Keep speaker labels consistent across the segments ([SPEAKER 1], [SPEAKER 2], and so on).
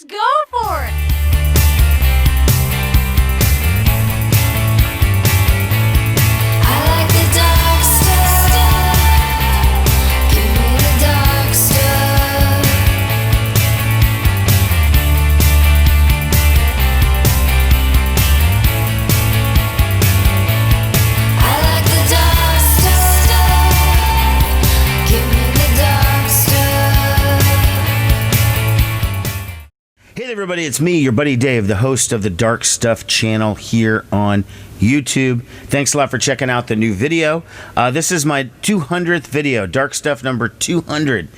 [SPEAKER 1] Let's go for it! I like the dark stuff. Give me the dark stuff. I like the dark stuff. Give me the dark stuff.
[SPEAKER 2] Hey there, everybody, it's me, your buddy Dave, the host of the Dark Stuff channel here on YouTube. Thanks a lot for checking out the new video. This is my 200th video, Dark Stuff number 200.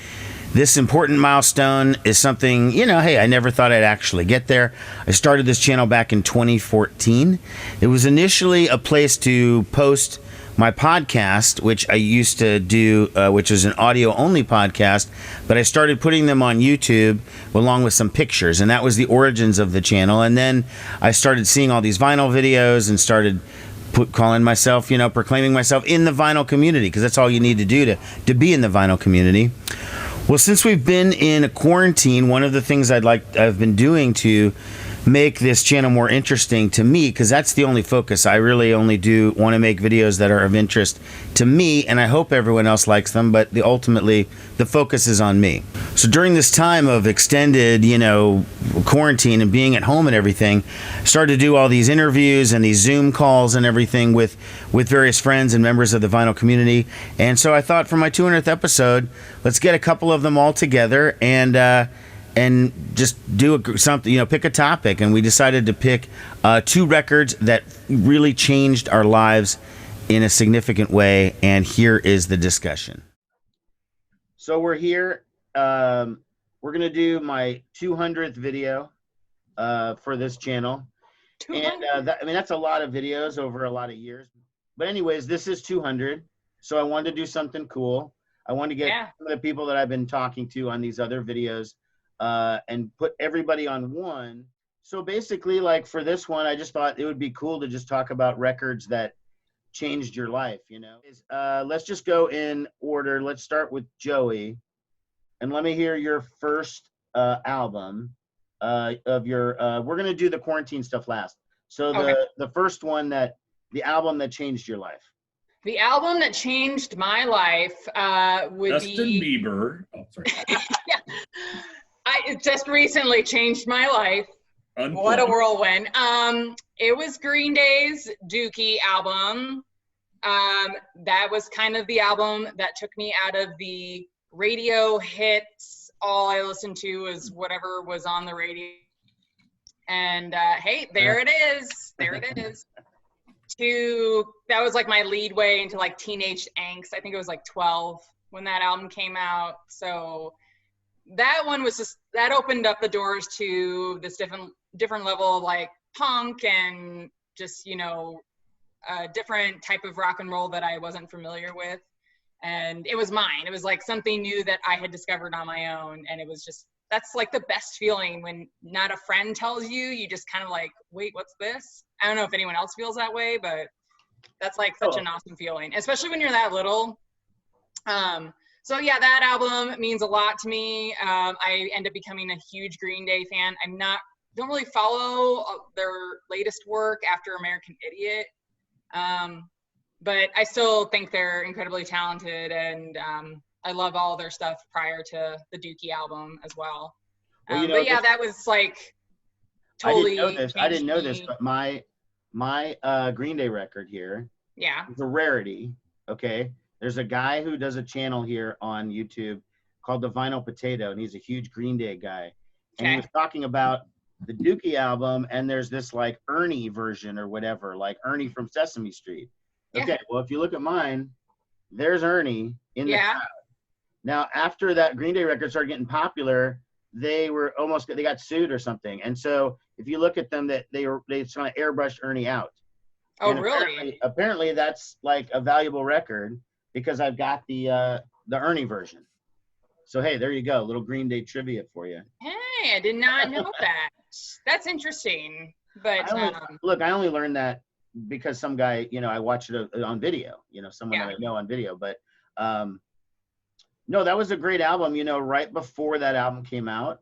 [SPEAKER 2] This important milestone is something, hey, I never thought I'd actually get there. I started this channel back in 2014. It was initially a place to post my podcast, which I used to do, which is an audio-only podcast, but I started putting them on YouTube along with some pictures, and that was the origins of the channel. And then I started seeing all these vinyl videos and started calling myself, proclaiming myself in the vinyl community, because that's all you need to do to be in the vinyl community. Well, since we've been in a quarantine, one of the things I've been doing to make this channel more interesting to me, because that's the only focus. I really only do want to make videos that are of interest to me, and I hope everyone else likes them, but ultimately the focus is on me. So during this time of extended, quarantine and being at home and everything, I started to do all these interviews and these Zoom calls and everything with various friends and members of the vinyl community. And so I thought for my 200th episode, let's get a couple of them all together and just do something, pick a topic. And we decided to pick 2 records that really changed our lives in a significant way. And here is the discussion. So we're here. We're going to do my 200th video for this channel. 200? And that's a lot of videos over a lot of years. But anyways, this is 200. So I wanted to do something cool. I wanted to get some of the people that I've been talking to on these other videos and put everybody on one. So basically, like for this one, I just thought it would be cool to just talk about records that changed your life, Let's just go in order. Let's start with Joey. And let me hear your first album of your, we're going to do the quarantine stuff last. So the first one the album that changed your life.
[SPEAKER 3] The album that changed my life would
[SPEAKER 4] Justin
[SPEAKER 3] be...
[SPEAKER 4] Bieber. Oh, sorry.
[SPEAKER 3] Yeah. It just recently changed my life.
[SPEAKER 4] Unplugged.
[SPEAKER 3] What a whirlwind. It was Green Day's Dookie album. That was kind of the album that took me out of the radio hits. All I listened to was whatever was on the radio. And hey, there it is. There it is. That was like my lead way into like teenage angst. I think it was like 12 when that album came out. So that one was just, that opened up the doors to this different level of like punk and just, a different type of rock and roll that I wasn't familiar with. And it was mine. It was like something new that I had discovered on my own. And it was just, that's like the best feeling when not a friend tells you, you just kind of like, wait, what's this? I don't know if anyone else feels that way, but that's like such an awesome feeling, especially when you're that little. So yeah, that album means a lot to me. I end up becoming a huge Green Day fan. Don't really follow their latest work after American Idiot. But I still think they're incredibly talented, and I love all their stuff prior to the Dookie album as well. But yeah, that was like totally.
[SPEAKER 2] I didn't know this, but my Green Day record here.
[SPEAKER 3] Yeah.
[SPEAKER 2] It's a rarity. Okay. There's a guy who does a channel here on YouTube called The Vinyl Potato, and he's a huge Green Day guy. And he was talking about the Dookie album, and there's this like Ernie version or whatever, like Ernie from Sesame Street. Okay, well, if you look at mine, there's Ernie in the crowd. Now, after that Green Day record started getting popular, they got sued or something. And so if you look at them, they kind of airbrushed Ernie out.
[SPEAKER 3] Oh,
[SPEAKER 2] and
[SPEAKER 3] really?
[SPEAKER 2] Apparently that's like a valuable record because I've got the Ernie version. So hey, there you go, little Green Day trivia for you.
[SPEAKER 3] Hey, I did not know that. That's interesting. But
[SPEAKER 2] look, I only learned that because some guy, I watched it on video, someone that I know on video. But no, that was a great album. Right before that album came out,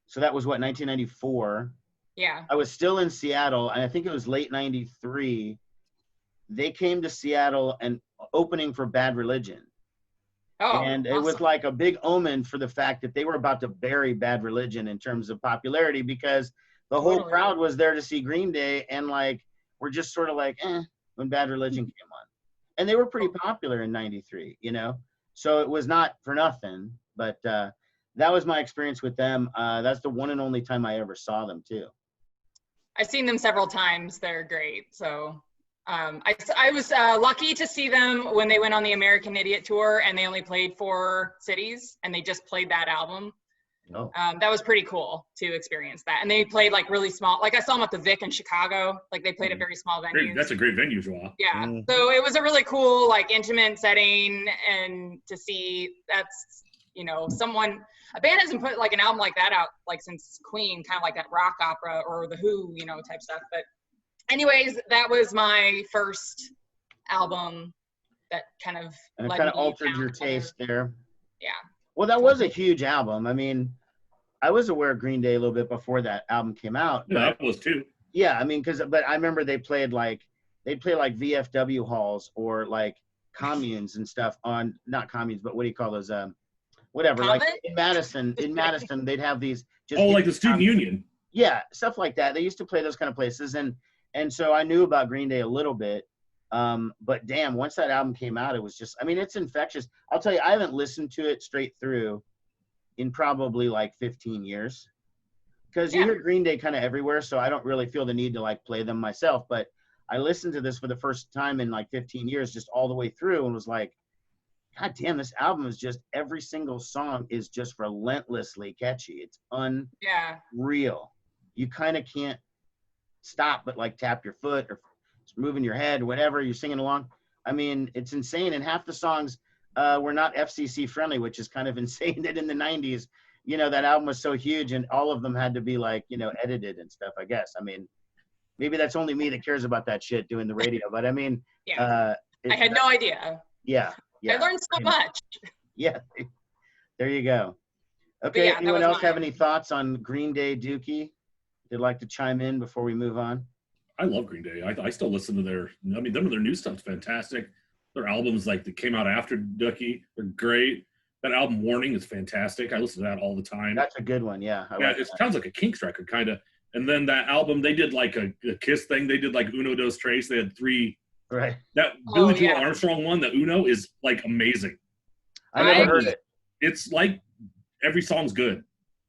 [SPEAKER 2] So that was what, 1994.
[SPEAKER 3] Yeah.
[SPEAKER 2] I was still in Seattle, and I think it was late 93. They came to Seattle and opening for Bad Religion.
[SPEAKER 3] Oh,
[SPEAKER 2] And it was
[SPEAKER 3] awesome.
[SPEAKER 2] like a big omen for the fact that they were about to bury Bad Religion in terms of popularity, because the whole
[SPEAKER 3] Totally.
[SPEAKER 2] crowd was there to see Green Day, and like we're just sort of like when Bad Religion came on. And they were pretty popular in 93, you know? So it was not for nothing, but that was my experience with them. That's the one and only time I ever saw them too.
[SPEAKER 3] I've seen them several times. They're great. So I was lucky to see them when they went on the American Idiot tour, and they only played 4 cities, and they just played that album.
[SPEAKER 2] Oh.
[SPEAKER 3] That was pretty cool to experience that. And they played like really small, like I saw them at the Vic in Chicago. Like they played at very small venues.
[SPEAKER 4] That's a great venue, Joa.
[SPEAKER 3] Yeah. So it was a really cool, like intimate setting, and to see that's, you know, a band hasn't put like an album like that out like since Queen, kind of like that rock opera or the Who, you know, type stuff. But anyways, that was my first album that kind of
[SPEAKER 2] And it kind of altered your taste there.
[SPEAKER 3] Yeah.
[SPEAKER 2] Well, that was a huge album. I mean, I was aware of Green Day a little bit before that album came out.
[SPEAKER 4] Yeah, that was too.
[SPEAKER 2] Yeah, I mean, but I remember they'd play like VFW halls or like communes and stuff on, not communes, but what do you call those? Whatever.
[SPEAKER 3] Convent?
[SPEAKER 2] Like in Madison, they'd have these just
[SPEAKER 4] like the student union.
[SPEAKER 2] Yeah, stuff like that. They used to play those kind of places, and so I knew about Green Day a little bit. But damn, once that album came out, it was just, I mean, it's infectious. I'll tell you, I haven't listened to it straight through in probably like 15 years, because you hear Green Day kind of everywhere, so I don't really feel the need to like play them myself. But I listened to this for the first time in like 15 years, just all the way through, and was like, God damn, this album is just, every single song is just relentlessly catchy. It's unreal. You kind of can't stop but like tap your foot or moving your head, whatever, you're singing along. I mean, it's insane. And half the songs were not FCC friendly, which is kind of insane that in the 90s, you know, that album was so huge and all of them had to be like, you know, edited and stuff, I guess. I mean, maybe that's only me that cares about that shit doing the radio, but I mean,
[SPEAKER 3] I had no idea.
[SPEAKER 2] Yeah.
[SPEAKER 3] I learned so much.
[SPEAKER 2] Yeah. There you go. Okay. Anyone else have any thoughts on Green Day, Dookie? They'd like to chime in before we move on?
[SPEAKER 4] I love Green Day. I still listen to their new stuff's fantastic. Their albums like that came out after Dookie, they're great. That album Warning is fantastic. I listen to that all the time.
[SPEAKER 2] That's a good one, yeah.
[SPEAKER 4] It sounds like a Kinks record, kind of. And then that album, they did like a Kiss thing. They did like Uno Dos Tres. They had 3.
[SPEAKER 2] Right.
[SPEAKER 4] That Billy Joel Armstrong one, the Uno, is like amazing.
[SPEAKER 2] I never heard it.
[SPEAKER 4] It's like every song's good.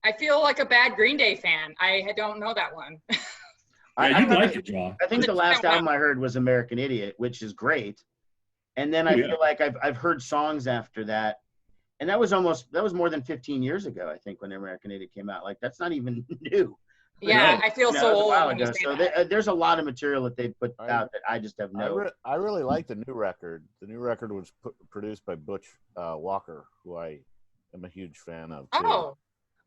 [SPEAKER 3] I feel like a bad Green Day fan. I don't know that one.
[SPEAKER 4] You'd like it, Joel.
[SPEAKER 2] I think the last album I heard was American Idiot, which is great. And then I feel like I've heard songs after that. And that was more than 15 years ago, I think, when American Idiot came out. Like, that's not even new.
[SPEAKER 3] Yeah, I feel so old when you say
[SPEAKER 2] so
[SPEAKER 3] that.
[SPEAKER 2] there's a lot of material that they put out that I just have
[SPEAKER 5] I really like the new record. The new record was produced by Butch Walker, who I am a huge fan of, too.
[SPEAKER 3] Oh.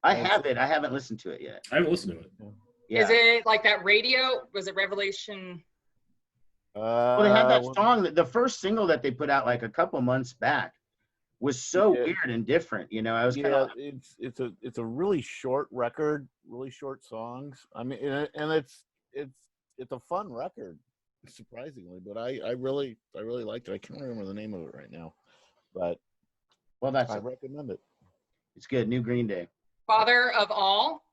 [SPEAKER 2] I have it. I haven't listened to it yet.
[SPEAKER 4] I haven't listened to it.
[SPEAKER 2] Yeah.
[SPEAKER 3] Is it like that radio? Was it Revelation?
[SPEAKER 2] Well, they had that song. The first single that they put out like a couple months back was so weird and different. You know, I was kind of.
[SPEAKER 5] It's a really short record, really short songs. I mean, and it's a fun record, surprisingly. But I really liked it. I can't remember the name of it right now, but I recommend it.
[SPEAKER 2] It's good. New Green Day.
[SPEAKER 3] Father of All.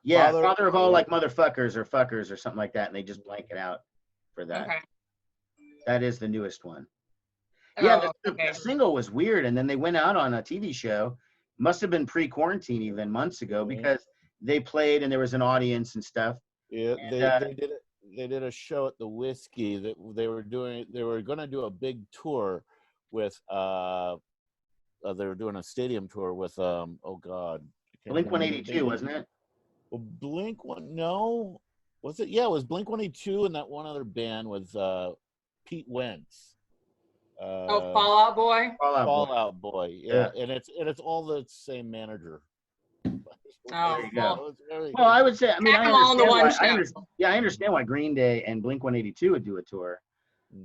[SPEAKER 2] Yeah, Father of All, like motherfuckers or fuckers or something like that, and they just blank it out for that.
[SPEAKER 3] Okay.
[SPEAKER 2] That is the newest one.
[SPEAKER 3] Oh,
[SPEAKER 2] Yeah, the single was weird, and then they went out on a TV show. Must have been pre-quarantine even, months ago, because they played and there was an audience and stuff.
[SPEAKER 5] Yeah, they did a show at the Whiskey that they were going to do a big tour with they were doing a stadium tour with
[SPEAKER 2] Blink 182, wasn't it?
[SPEAKER 5] Well, was it? Yeah, it was Blink 182 and that one other band with Pete Wentz.
[SPEAKER 3] Fall Out Boy.
[SPEAKER 5] Fall Out Boy. Yeah, and it's all the same manager.
[SPEAKER 3] Oh,
[SPEAKER 2] there you go. Well, I would say, I mean, I understand why Green Day and Blink 182 would do a tour.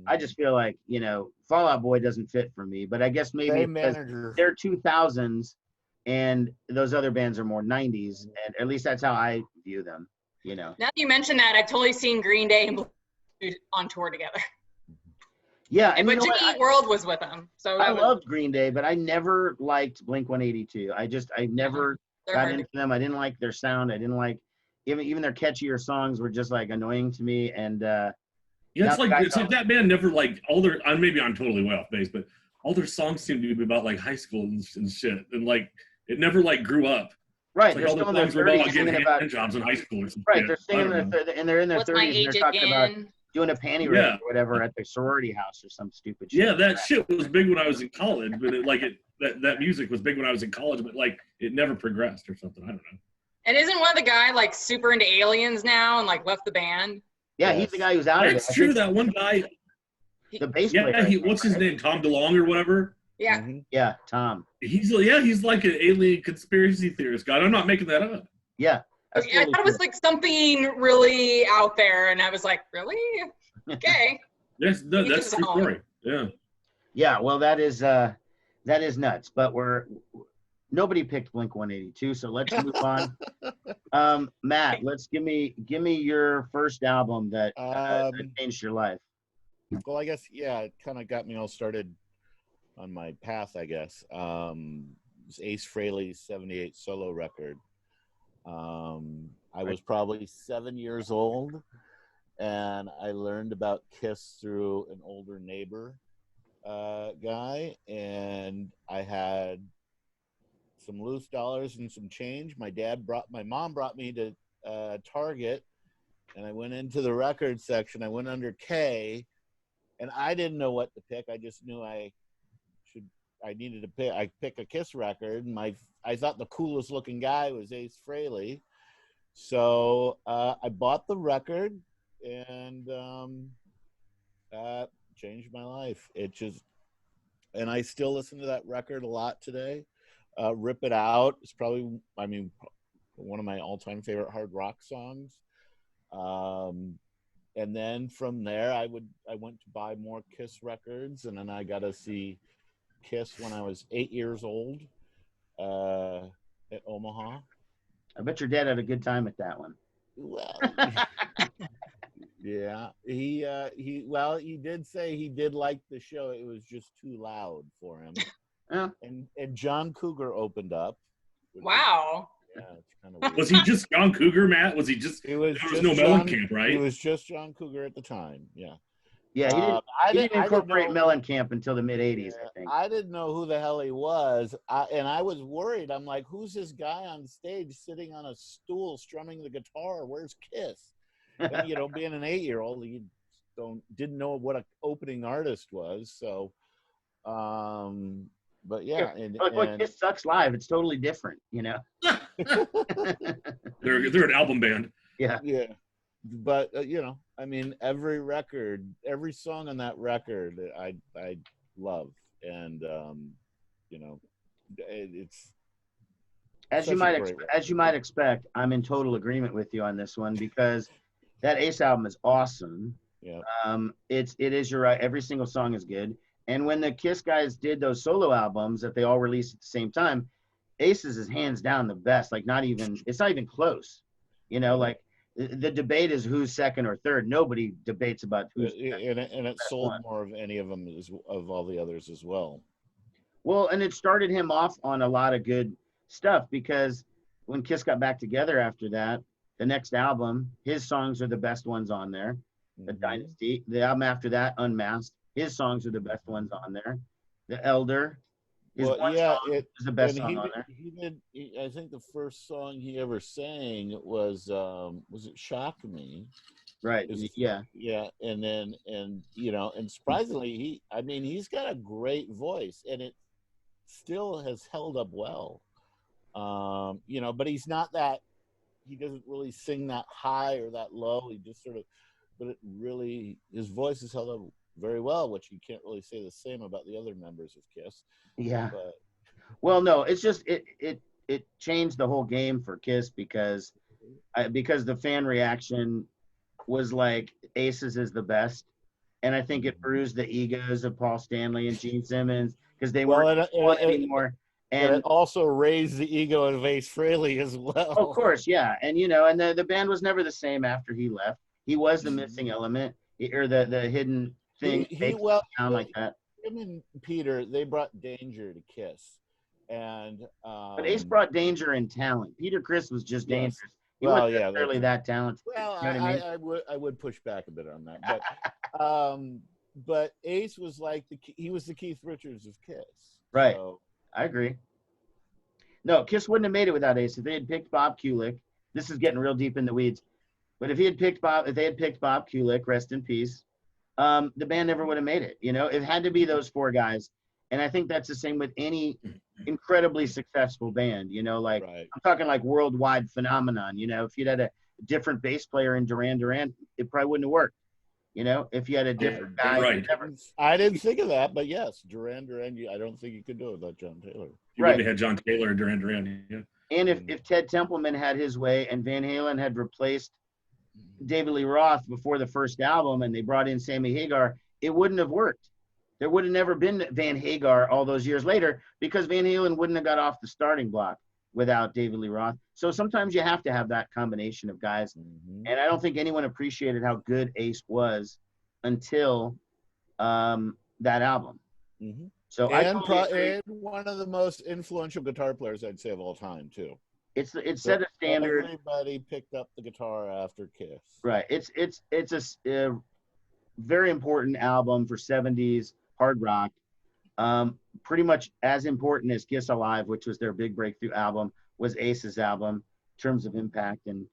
[SPEAKER 2] I just feel like, you know, Fall Out Boy doesn't fit for me, but I guess maybe because they're 2000s and those other bands are more 90s, and at least that's how I view them,
[SPEAKER 3] Now that you mention that, I've totally seen Green Day and Blue on tour together.
[SPEAKER 2] Yeah, and
[SPEAKER 3] But
[SPEAKER 2] you know
[SPEAKER 3] Jimmy
[SPEAKER 2] what?
[SPEAKER 3] Eat World was with them, so
[SPEAKER 2] I
[SPEAKER 3] that was,
[SPEAKER 2] loved Green Day, but I never liked Blink-182. I never
[SPEAKER 3] they're
[SPEAKER 2] got
[SPEAKER 3] hard
[SPEAKER 2] into them. I didn't like their sound. I didn't like even their catchier songs were just like annoying to me. And
[SPEAKER 4] Yeah,
[SPEAKER 2] now
[SPEAKER 4] it's like
[SPEAKER 2] that I
[SPEAKER 4] it's like that band never like all their. Maybe I'm totally way off base, but all their songs seem to be about like high school and shit, and like it never like grew up.
[SPEAKER 2] right,
[SPEAKER 4] It's
[SPEAKER 2] they're
[SPEAKER 4] like all
[SPEAKER 2] still
[SPEAKER 4] their
[SPEAKER 2] in their
[SPEAKER 4] songs were about
[SPEAKER 2] 30s
[SPEAKER 4] getting
[SPEAKER 2] singing about
[SPEAKER 4] hand jobs in high school or something.
[SPEAKER 2] right. They're singing and they're in their
[SPEAKER 3] What's My
[SPEAKER 2] 30s and they're
[SPEAKER 3] Age
[SPEAKER 2] talking about
[SPEAKER 3] Again?
[SPEAKER 2] doing a panty
[SPEAKER 4] Yeah.
[SPEAKER 2] raid or whatever at the sorority house or some stupid shit.
[SPEAKER 4] Yeah, that shit was big when I was in college, but that music was big when I was in college, but like it never progressed or something. I don't know.
[SPEAKER 3] And isn't one of the guy like super into aliens now and like left the band?
[SPEAKER 2] Yeah, he's the guy who's out of it.
[SPEAKER 4] That's
[SPEAKER 2] I
[SPEAKER 4] true.
[SPEAKER 2] think
[SPEAKER 4] That one guy.
[SPEAKER 2] the bass
[SPEAKER 4] Yeah,
[SPEAKER 2] player.
[SPEAKER 4] what's his name? Tom DeLonge or whatever.
[SPEAKER 3] Yeah.
[SPEAKER 2] Yeah, Tom.
[SPEAKER 4] He's like an alien conspiracy theorist guy. I'm not making that up.
[SPEAKER 2] Yeah. That's
[SPEAKER 3] I
[SPEAKER 2] totally
[SPEAKER 3] thought it was
[SPEAKER 2] true.
[SPEAKER 3] like something really out there, and I was like, really? Okay.
[SPEAKER 4] That's
[SPEAKER 3] his
[SPEAKER 4] true
[SPEAKER 3] own.
[SPEAKER 4] story. Yeah.
[SPEAKER 2] Yeah, well that is nuts, but nobody picked Blink-182, so let's move on. Matt, give me your first album that changed your life.
[SPEAKER 5] Well, I guess, yeah, it kind of got me all started on my path, I guess. It was Ace Frehley's 78 solo record. I was probably 7 years old, and I learned about Kiss through an older neighbor guy, and I had some loose dollars and some change. My mom brought me to Target, and I went into the record section. I went under K, and I didn't know what to pick. I just knew I needed to pick a Kiss record, and I thought the coolest looking guy was Ace Frehley. So I bought the record, and changed my life. And I still listen to that record a lot today. Rip It Out is probably, one of my all-time favorite hard rock songs. And then from there, I went to buy more Kiss records, and then I got to see Kiss when I was 8 years old at Omaha.
[SPEAKER 2] I bet your dad had a good time at that one.
[SPEAKER 5] Well, yeah, he did say he did like the show. It was just too loud for him.
[SPEAKER 2] Yeah.
[SPEAKER 5] And John Cougar opened up.
[SPEAKER 3] Wow.
[SPEAKER 5] Yeah, it's kind of weird.
[SPEAKER 4] Was he just John Cougar, Matt? Was he just?
[SPEAKER 5] There was
[SPEAKER 4] no Mellencamp,
[SPEAKER 5] He
[SPEAKER 4] right?
[SPEAKER 5] was just John Cougar at the time. Yeah.
[SPEAKER 2] Yeah, he didn't incorporate
[SPEAKER 5] know-
[SPEAKER 2] Mellencamp until the mid '80s,
[SPEAKER 5] Yeah,
[SPEAKER 2] I think.
[SPEAKER 5] I didn't know who the hell he was, and I was worried. I'm like, who's this guy on stage sitting on a stool strumming the guitar? Where's Kiss? And, being an 8-year-old, you didn't know what an opening artist was. So, but yeah,
[SPEAKER 2] Look, Kiss sucks live. It's totally different,
[SPEAKER 4] They're an album band.
[SPEAKER 2] Yeah.
[SPEAKER 5] yeah. But every song on that record, I love, and it's
[SPEAKER 2] As
[SPEAKER 5] such
[SPEAKER 2] you
[SPEAKER 5] a
[SPEAKER 2] might
[SPEAKER 5] great
[SPEAKER 2] as you
[SPEAKER 5] record.
[SPEAKER 2] might expect, I'm in total agreement with you on this one because that Ace album is awesome.
[SPEAKER 5] Yeah.
[SPEAKER 2] It is, you're right. Every single song is good. And when the Kiss guys did those solo albums that they all released at the same time, Ace's is hands down the best. Like it's not even close. Like the debate is who's second or third. Nobody debates about who's
[SPEAKER 5] And it sold
[SPEAKER 2] one.
[SPEAKER 5] more of any of them of all the others as well.
[SPEAKER 2] Well, and it started him off on a lot of good stuff because when Kiss got back together after that, the next album, his songs are the best ones on there. The
[SPEAKER 5] Mhm.
[SPEAKER 2] Dynasty. The album after that, Unmasked, his songs are the best ones on there. The Elder, his
[SPEAKER 5] Well,
[SPEAKER 2] one
[SPEAKER 5] yeah,
[SPEAKER 2] song is the best
[SPEAKER 5] and
[SPEAKER 2] song on there.
[SPEAKER 5] I think the first song he ever sang was it Shock Me?
[SPEAKER 2] Right. Yeah.
[SPEAKER 5] Yeah, and surprisingly he's got a great voice, and it still has held up well. But he's not that, he doesn't really sing that high or that low. He just sort of, but it really, his voice has held up very well, which you can't really say the same about the other members of Kiss.
[SPEAKER 2] Yeah.
[SPEAKER 5] But
[SPEAKER 2] Well, no, it's just it changed the whole game for Kiss because the fan reaction was like Aces is the best, and I think it bruised the egos of Paul Stanley and Gene Simmons because they weren't
[SPEAKER 5] and
[SPEAKER 2] anymore.
[SPEAKER 5] But
[SPEAKER 2] And
[SPEAKER 5] it also raised the ego of Ace Frehley as well.
[SPEAKER 2] of course, yeah. And and the band was never the same after he left. He was the
[SPEAKER 5] Mhm.
[SPEAKER 2] missing element, or the hidden thing. Sound like that.
[SPEAKER 5] Him and Peter, they brought danger to Kiss, and
[SPEAKER 2] But Ace brought danger and talent. Peter Criss was just
[SPEAKER 5] Yes.
[SPEAKER 2] dangerous. He
[SPEAKER 5] Well,
[SPEAKER 2] wasn't
[SPEAKER 5] yeah,
[SPEAKER 2] necessarily that talented.
[SPEAKER 5] well,
[SPEAKER 2] You know what I mean?
[SPEAKER 5] I would push back a bit on that, but Ace was like he was the Keith Richards of Kiss,
[SPEAKER 2] Right.
[SPEAKER 5] So,
[SPEAKER 2] I agree. No, Kiss wouldn't have made it without Ace. If they had picked Bob Kulick, this is getting real deep in the weeds. But if they had picked Bob Kulick, rest in peace, the band never would have made it. It had to be those four guys. And I think that's the same with any incredibly successful band, like
[SPEAKER 5] right.
[SPEAKER 2] I'm talking like worldwide phenomenon. If you'd had a different bass player in Duran Duran, it probably wouldn't have worked. If you had a different guy.
[SPEAKER 4] Right.
[SPEAKER 5] I didn't think of that, but yes, Duran. I don't think you could do it without John Taylor.
[SPEAKER 4] You wouldn't have had John Taylor or Duran Duran. Yeah.
[SPEAKER 2] And if Ted Templeman had his way and Van Halen had replaced David Lee Roth before the first album and they brought in Sammy Hagar, it wouldn't have worked. There would have never been Van Hagar all those years later because Van Halen wouldn't have got off the starting block without David Lee Roth. So sometimes you have to have that combination of guys.
[SPEAKER 5] Mm-hmm.
[SPEAKER 2] And I don't think anyone appreciated how good Ace was until that album.
[SPEAKER 5] Mm-hmm.
[SPEAKER 2] So
[SPEAKER 5] And one of the most influential guitar players, I'd say, of all time, too.
[SPEAKER 2] It set a standard.
[SPEAKER 5] Everybody picked up the guitar after Kiss.
[SPEAKER 2] Right. It's a very important album for 70s hard rock. Pretty much as important as Kiss Alive, which was their big breakthrough album, was Ace's album in terms of impact. And,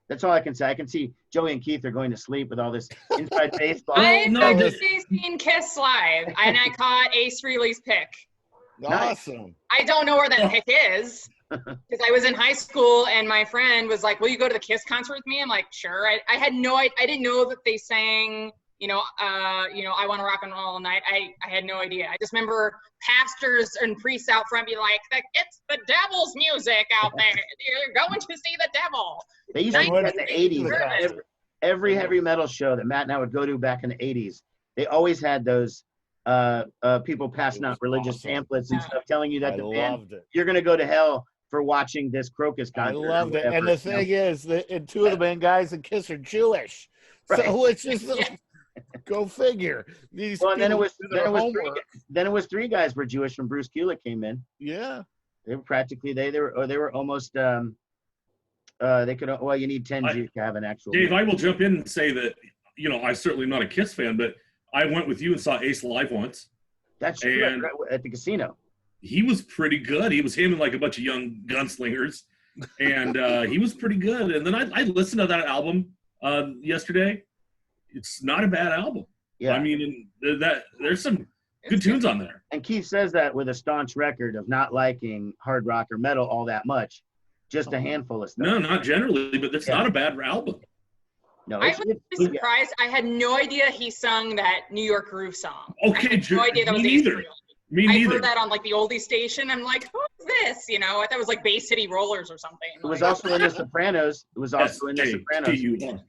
[SPEAKER 2] that's all I can say. I can see Joey and Keith are going to sleep with all this inside baseball.
[SPEAKER 3] I've
[SPEAKER 4] no,
[SPEAKER 3] actually seen Kiss live, and I caught Ace Frehley's pick.
[SPEAKER 5] Awesome.
[SPEAKER 3] I don't know where that pick is because I was in high school, and my friend was like, "Will you go to the Kiss concert with me?" I'm like, "Sure." I had I didn't know that they sang, I Want to Rock and Roll All Night. I had no idea. I just remember pastors and priests out front be like, "It's the devil's music out there. You're going to see the devil."
[SPEAKER 2] They used to do that in the 80s.
[SPEAKER 5] Perfect.
[SPEAKER 2] Every heavy metal show that Matt and I would go to back in the 80s, they always had those people passing out religious pamphlets and stuff telling you that
[SPEAKER 5] I
[SPEAKER 2] the band,
[SPEAKER 5] loved it.
[SPEAKER 2] you're going to go to hell for watching this Crocus
[SPEAKER 5] I
[SPEAKER 2] concert.
[SPEAKER 5] loved it. And the thing is, and two of the main guys in Kiss are Jewish.
[SPEAKER 2] Right.
[SPEAKER 5] So it's just, go figure. These
[SPEAKER 2] Well, and then it
[SPEAKER 5] people
[SPEAKER 2] was
[SPEAKER 5] do their homework.
[SPEAKER 2] three guys were Jewish when Bruce Kulick came in.
[SPEAKER 5] Yeah.
[SPEAKER 2] They were practically they were almost they could, well, you need 10 Jews to have an actual.
[SPEAKER 4] Dave, I will jump in and say that, I'm certainly not a Kiss fan, but I went with you and saw Ace live once.
[SPEAKER 2] That's true,
[SPEAKER 4] and
[SPEAKER 2] right, at the casino.
[SPEAKER 4] He was pretty good. He was him and like a bunch of young gunslingers, and he was pretty good. And then I listened to that album yesterday. It's not a bad album.
[SPEAKER 2] Yeah.
[SPEAKER 4] I mean, there's some good tunes on there.
[SPEAKER 2] And Keith says that with a staunch record of not liking hard rock or metal all that much, just a handful of stuff.
[SPEAKER 4] No, not generally, but it's not a bad album.
[SPEAKER 2] No,
[SPEAKER 3] I was surprised. I had no idea he sung that New York Groove song.
[SPEAKER 4] Okay,
[SPEAKER 3] I had no idea that was
[SPEAKER 4] me
[SPEAKER 3] Ace
[SPEAKER 4] neither.
[SPEAKER 3] Frehley.
[SPEAKER 4] Me
[SPEAKER 3] I
[SPEAKER 4] neither.
[SPEAKER 3] heard that on like the oldie station. I'm like, who's this? I thought it was like Bay City Rollers or something.
[SPEAKER 2] It was also in The Sopranos. It was also in The Sopranos.
[SPEAKER 4] S-T-U-R.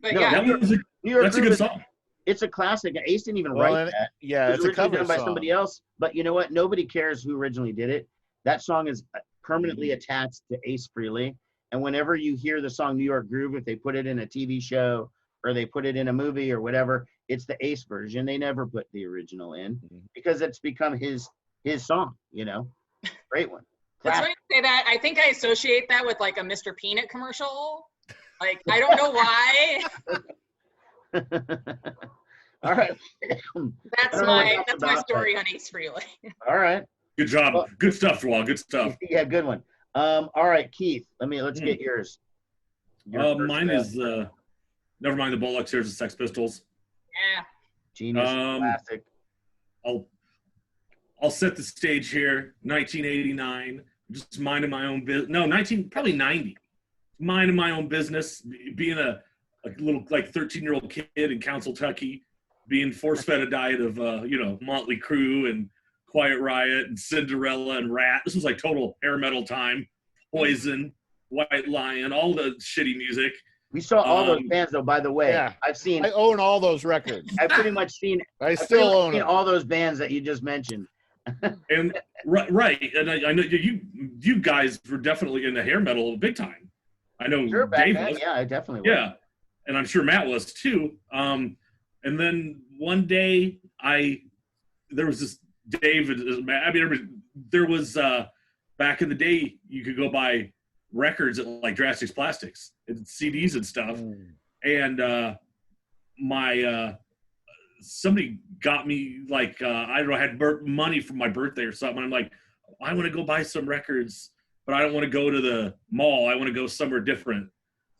[SPEAKER 3] But
[SPEAKER 2] No,
[SPEAKER 3] yeah,
[SPEAKER 4] That was
[SPEAKER 2] New York
[SPEAKER 4] that's a
[SPEAKER 2] Groove
[SPEAKER 4] good
[SPEAKER 2] is-
[SPEAKER 4] song.
[SPEAKER 2] It's a classic. Ace didn't even
[SPEAKER 5] Well,
[SPEAKER 2] write that.
[SPEAKER 5] Yeah,
[SPEAKER 2] It
[SPEAKER 5] it's
[SPEAKER 2] was
[SPEAKER 5] a
[SPEAKER 2] originally
[SPEAKER 5] cover
[SPEAKER 2] done by
[SPEAKER 5] song.
[SPEAKER 2] somebody else. But you know what? Nobody cares who originally did it. That song is permanently attached to Ace Frehley. And whenever you hear the song New York Groove, if they put it in a TV show or they put it in a movie or whatever, it's the Ace version. They never put the original in because it's become his song, Great one.
[SPEAKER 3] that's why I say that. I think I associate that with like a Mr. Peanut commercial. Like, I don't know why.
[SPEAKER 2] All right.
[SPEAKER 3] That's my story on Ace Frehley.
[SPEAKER 2] All right.
[SPEAKER 4] Good job. Good stuff, Dwal. Good stuff.
[SPEAKER 2] Yeah, good one. All right, Keith. Let's get yours. Your first,
[SPEAKER 4] Mine is Nevermind, the Bollocks. Here's the Sex Pistols.
[SPEAKER 3] Yeah.
[SPEAKER 2] Genius, classic.
[SPEAKER 4] I'll set the stage here. 1989, just minding my own business. No, probably 90. Minding my own business, being a little like 13-year-old kid in Council, Kentucky, being force-fed a diet of Motley Crue and Quiet Riot and Cinderella and Rat. This was like total hair metal time. Poison, White Lion, all the shitty music.
[SPEAKER 2] We saw all those bands, though. By the way,
[SPEAKER 5] Yeah.
[SPEAKER 2] I
[SPEAKER 5] own all those records.
[SPEAKER 2] I've pretty much seen.
[SPEAKER 5] I still own
[SPEAKER 2] seen
[SPEAKER 5] them.
[SPEAKER 2] all those bands that you just mentioned.
[SPEAKER 4] And right, and I know you guys were definitely into hair metal big time. I know
[SPEAKER 2] Sure, back
[SPEAKER 4] Dave
[SPEAKER 2] then,
[SPEAKER 4] was.
[SPEAKER 2] yeah, I definitely was.
[SPEAKER 4] Yeah, and I'm sure Matt was too. And then one day there was this David. I mean, there was back in the day you could go buy records at like Drastic's Plastics and CDs and stuff. And my somebody got me like I don't know, I had money for my birthday or something. I'm like, I want to go buy some records, but I don't want to go to the mall. I want to go somewhere different.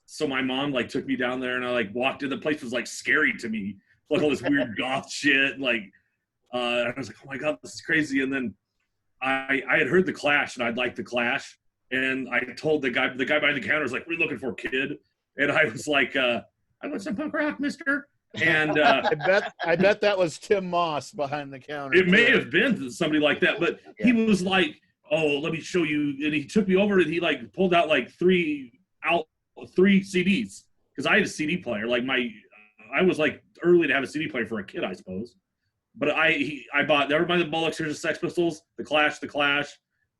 [SPEAKER 4] So my mom like took me down there, and I like walked in. The place was like scary to me, like all this weird goth shit. Like I was like, oh my god, this is crazy. And then I had heard the Clash, and I'd liked the Clash, and I told the guy behind the counter was like, "What are you looking for, kid?" And I was like, "I want some punk rock, mister." And
[SPEAKER 5] I bet that was Tim Moss behind the counter.
[SPEAKER 4] it may have been somebody like that, but he was like, "Oh, let me show you," and he took me over, and he like pulled out like three CDs, because I had a CD player. Like I was like early to have a CD player for a kid, I suppose. But I bought Nevermind, the Bollocks, Here's the Sex Pistols, the Clash,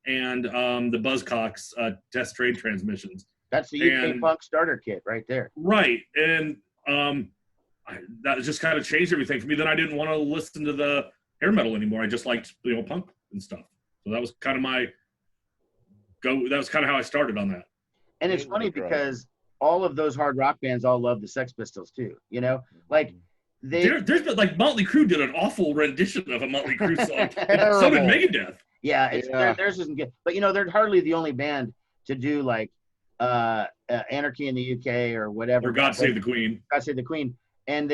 [SPEAKER 4] and the Buzzcocks Test Trade Transmissions.
[SPEAKER 2] That's the UK punk starter kit right there.
[SPEAKER 4] Right, and that just kind of changed everything for me. Then I didn't want to listen to the hair metal anymore. I just liked punk and stuff. So that was kind of my go. That was kind of how I started on that.
[SPEAKER 2] And it's funny because all of those hard rock bands all love the Sex Pistols too. Like
[SPEAKER 4] there's been like Motley Crue did an awful rendition of a Motley Crue song. So did Megadeth.
[SPEAKER 2] Yeah, theirs isn't good. But they're hardly the only band to do like Anarchy in the UK or whatever.
[SPEAKER 4] Or God Save the Queen.
[SPEAKER 2] God Save the Queen. And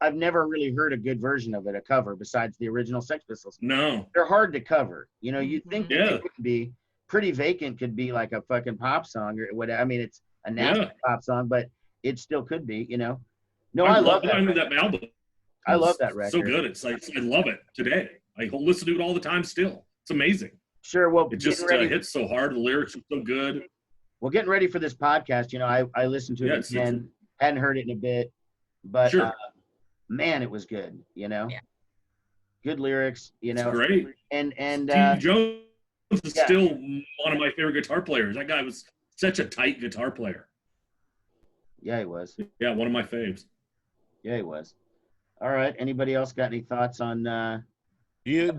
[SPEAKER 2] I've never really heard a good version of it, a cover, besides the original Sex Pistols.
[SPEAKER 4] No.
[SPEAKER 2] They're hard to cover. You'd think
[SPEAKER 4] Yeah.
[SPEAKER 2] it would be Pretty Vacant could be like a fucking pop song or whatever. I mean, it's a nasty pop song, but it still could be, No, I love that.
[SPEAKER 4] I mean, that album.
[SPEAKER 2] I love that record.
[SPEAKER 4] So good. It's like, I love it today. I listen to it all the time still. It's amazing.
[SPEAKER 2] Sure. Well,
[SPEAKER 4] It just hits so hard. The lyrics are so good.
[SPEAKER 2] Well, getting ready for this podcast, I listened to it again. Hadn't heard it in a bit, but
[SPEAKER 4] Sure.
[SPEAKER 2] Man, it was good.
[SPEAKER 3] Yeah.
[SPEAKER 2] Good lyrics.
[SPEAKER 4] It's great.
[SPEAKER 2] And
[SPEAKER 4] Steve Jones is still one of my favorite guitar players. That guy was such a tight guitar player.
[SPEAKER 2] Yeah, he was.
[SPEAKER 4] Yeah, one of my faves.
[SPEAKER 2] Yeah, he was. All right. Anybody else got any thoughts on?
[SPEAKER 5] Do you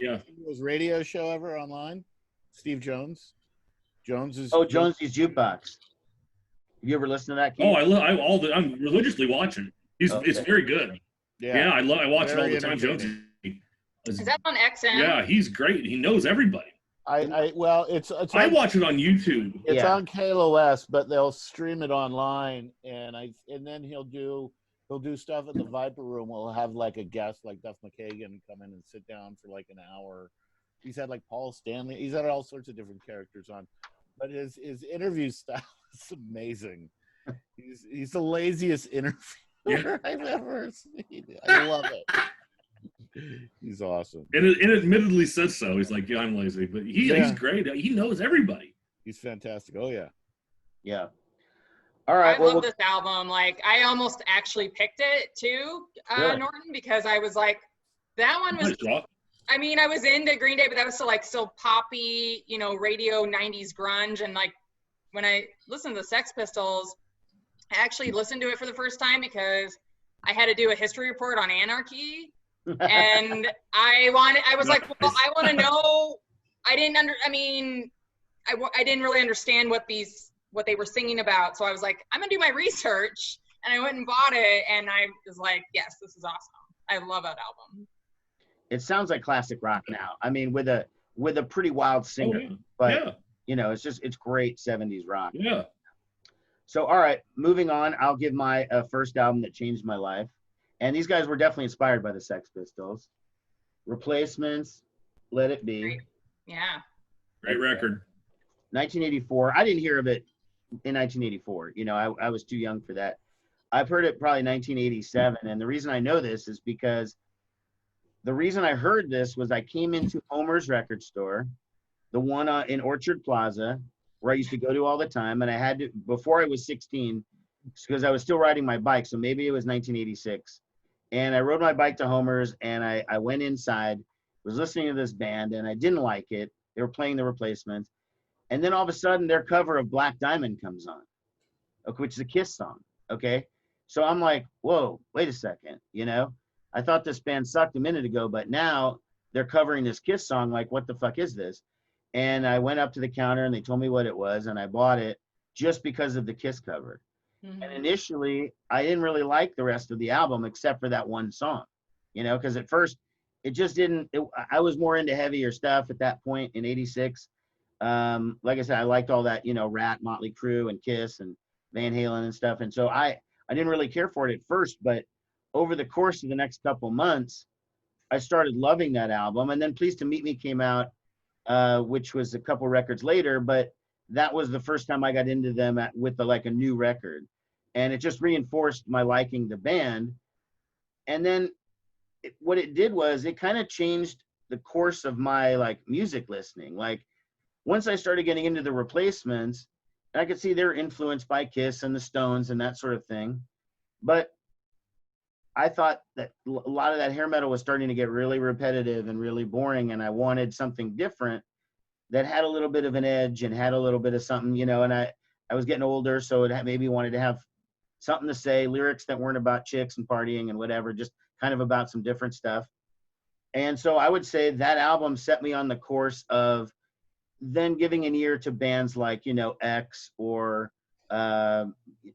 [SPEAKER 4] Yeah.
[SPEAKER 5] his radio show ever online? Steve Jones. Jonesy's
[SPEAKER 2] Jukebox. Have you ever listened to that? Keith?
[SPEAKER 4] Oh, I'm religiously watching. It's very good.
[SPEAKER 5] Yeah,
[SPEAKER 4] I watch it all
[SPEAKER 5] Very
[SPEAKER 4] the time. Jones.
[SPEAKER 3] Is that on XM?
[SPEAKER 4] Yeah, he's great. He knows everybody.
[SPEAKER 5] it's
[SPEAKER 4] I watch it on YouTube.
[SPEAKER 5] It's on KLOS, but they'll stream it online, and then he'll do stuff in the Viper Room. We'll have like a guest like Duff McKagan come in and sit down for like an hour. He's had like Paul Stanley. He's had all sorts of different characters on, but his interview style is amazing. He's the laziest interviewer I've ever seen. I love it. He's awesome.
[SPEAKER 4] And it admittedly says so. He's like, yeah, I'm lazy, but he's great. He knows everybody.
[SPEAKER 5] He's fantastic. Oh yeah.
[SPEAKER 2] Yeah. All right.
[SPEAKER 3] I love this album. Like, I almost actually picked it too,
[SPEAKER 2] Really?
[SPEAKER 3] Norton, because I was like, that one was.
[SPEAKER 4] Nice rock.
[SPEAKER 3] I mean, I was into Green Day, but that was still poppy, radio 90s grunge. And like, when I listened to the Sex Pistols, I actually listened to it for the first time because I had to do a history report on Anarchy. And I was like, well, I want to know. I didn't really understand what they were singing about. So I was like, I'm gonna do my research, and I went and bought it, and I was like, yes, this is awesome. I love that album.
[SPEAKER 2] It sounds like classic rock now. I mean, with a pretty wild singer, but it's great 70s rock.
[SPEAKER 4] Yeah.
[SPEAKER 2] So, all right, moving on. I'll give my first album that changed my life, and these guys were definitely inspired by the Sex Pistols. Replacements, Let It Be.
[SPEAKER 3] Great. Yeah.
[SPEAKER 4] Great record.
[SPEAKER 2] 1984. I didn't hear of it in 1984. I was too young for that. I've heard it probably 1987, and the reason I know this is because the reason I heard this was I came into Homer's record store, the one in Orchard Plaza, where I used to go to all the time, and I had to, before I was 16, because I was still riding my bike, so maybe it was 1986, and I rode my bike to Homer's, and I went inside, was listening to this band and I didn't like it. They were playing the Replacements. And then all of a sudden their cover of Black Diamond comes on, okay, which is a Kiss song. Okay. So I'm like, whoa, wait a second. You know, I thought this band sucked a minute ago, but now they're covering this Kiss song. Like, what the fuck is this? And I went up to the counter and they told me what it was. And I bought it just because of the Kiss cover.
[SPEAKER 3] Mhm.
[SPEAKER 2] And initially I didn't really like the rest of the album, except for that one song, you know, because at first it just didn't, I was more into heavier stuff at that point in 86. Like I said, I liked all that, you know, Rat, Motley Crue and Kiss and Van Halen and stuff. And so I didn't really care for it at first, but over the course of the next couple months, I started loving that album. And then Pleased to Meet Me came out, which was a couple records later, but that was the first time I got into them with like a new record. And it just reinforced my liking the band. And then what it did was it kind of changed the course of my like music listening. Like once I started getting into the Replacements, I could see they're influenced by Kiss and the Stones and that sort of thing. But I thought that a lot of that hair metal was starting to get really repetitive and really boring. And I wanted something different that had a little bit of an edge and had a little bit of something, you know, and I was getting older. So it maybe wanted to have something to say, lyrics that weren't about chicks and partying and whatever, just kind of about some different stuff. And so I would say that album set me on the course of then giving an ear to bands like, you know, X or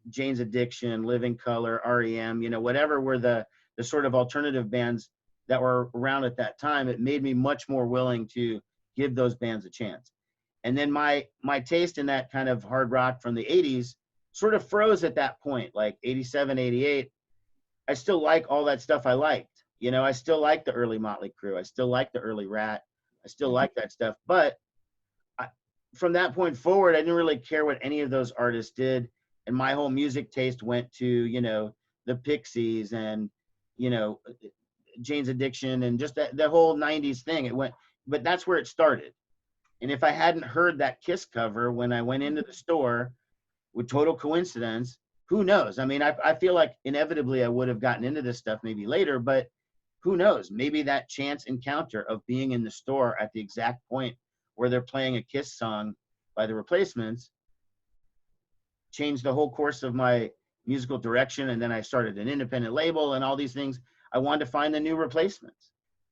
[SPEAKER 2] Jane's Addiction, Living Color, REM, you know, whatever were the sort of alternative bands that were around at that time. It made me much more willing to give those bands a chance. And then my taste in that kind of hard rock from the 80s sort of froze at that point, like 87, 88. I still like all that stuff I liked. You know, I still like the early Motley Crue. I still like the early Rat. I still like that stuff. But from that point forward, I didn't really care what any of those artists did. And my whole music taste went to, you know, the Pixies and, you know, Jane's Addiction and just the whole 90s thing. It went, but that's where it started. And if I hadn't heard that Kiss cover when I went into the store, with total coincidence, who knows? I mean, I feel like inevitably I would have gotten into this stuff maybe later, but who knows? Maybe that chance encounter of being in the store at the exact point where they're playing a Kiss song by the Replacements changed the whole course of my musical direction. And then I started an independent label and all these things. I wanted to find the new Replacements.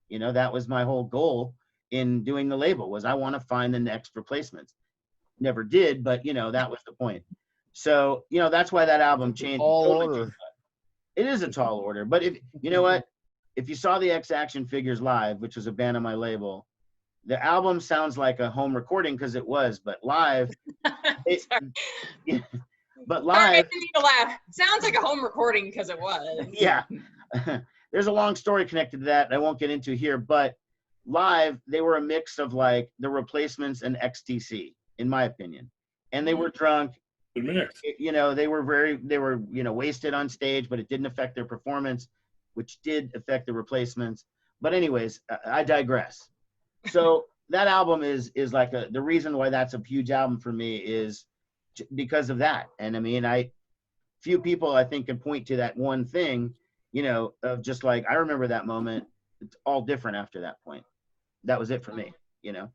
[SPEAKER 2] You know, that was my whole goal in doing the label, was I want to find the next Replacements. Never did, but you know, that was the point. So, you know, that's why that album changed.
[SPEAKER 5] Tall
[SPEAKER 2] Totally
[SPEAKER 5] order.
[SPEAKER 2] changed. It is a tall order, but if you know what, if you saw the X Action Figures live, which was a band on my label, the album sounds like a home recording because it was, but live, but
[SPEAKER 3] Sorry, I
[SPEAKER 2] live,
[SPEAKER 3] didn't need to laugh. Sounds like a home recording because it was.
[SPEAKER 2] yeah. There's a long story connected to that I won't get into here, but live, they were a mix of like the Replacements and XTC, in my opinion. And they were drunk.
[SPEAKER 4] Good mix.
[SPEAKER 2] You know, they were, you know, wasted on stage, but it didn't affect their performance, which did affect the Replacements. But anyways, I digress. So that album is like the reason why that's a huge album for me is because of that. And I mean, few people I think can point to that one thing, you know, of just like, I remember that moment. It's all different after that point. That was it for me, you know.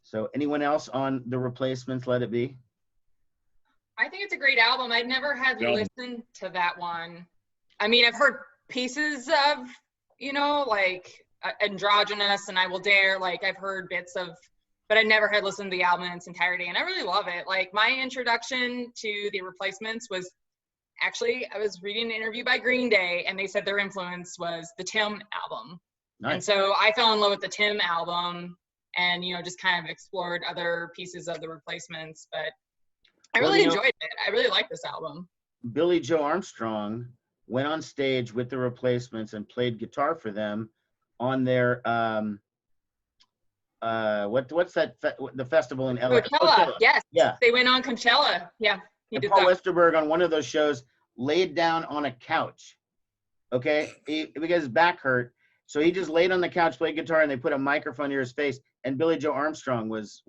[SPEAKER 2] So anyone else on the Replacements, Let It Be?
[SPEAKER 3] I think it's a great album. I'd never had
[SPEAKER 4] Yeah.
[SPEAKER 3] listened to that one. I mean, I've heard pieces of, you know, like Androgynous and I Will Dare. Like I've heard bits of, but I never had listened to the album in its entirety. And I really love it. Like my introduction to the Replacements was actually, I was reading an interview by Green Day and they said their influence was the Tim album.
[SPEAKER 2] Nice.
[SPEAKER 3] And so I fell in love with the Tim album and, you know, just kind of explored other pieces of the Replacements. But I
[SPEAKER 2] Well,
[SPEAKER 3] really
[SPEAKER 2] you know,
[SPEAKER 3] enjoyed it. I really like this album.
[SPEAKER 2] Billy Joe Armstrong went on stage with the Replacements and played guitar for them on their what's that the festival in LA?
[SPEAKER 3] Coachella, yes.
[SPEAKER 2] Yeah.
[SPEAKER 3] They went on Coachella. Yeah, he
[SPEAKER 2] And
[SPEAKER 3] did
[SPEAKER 2] Paul
[SPEAKER 3] that.
[SPEAKER 2] Westerberg on one of those shows laid down on a couch. Okay, because his back hurt, so he just laid on the couch, played guitar, and they put a microphone near his face. And Billy Joe Armstrong was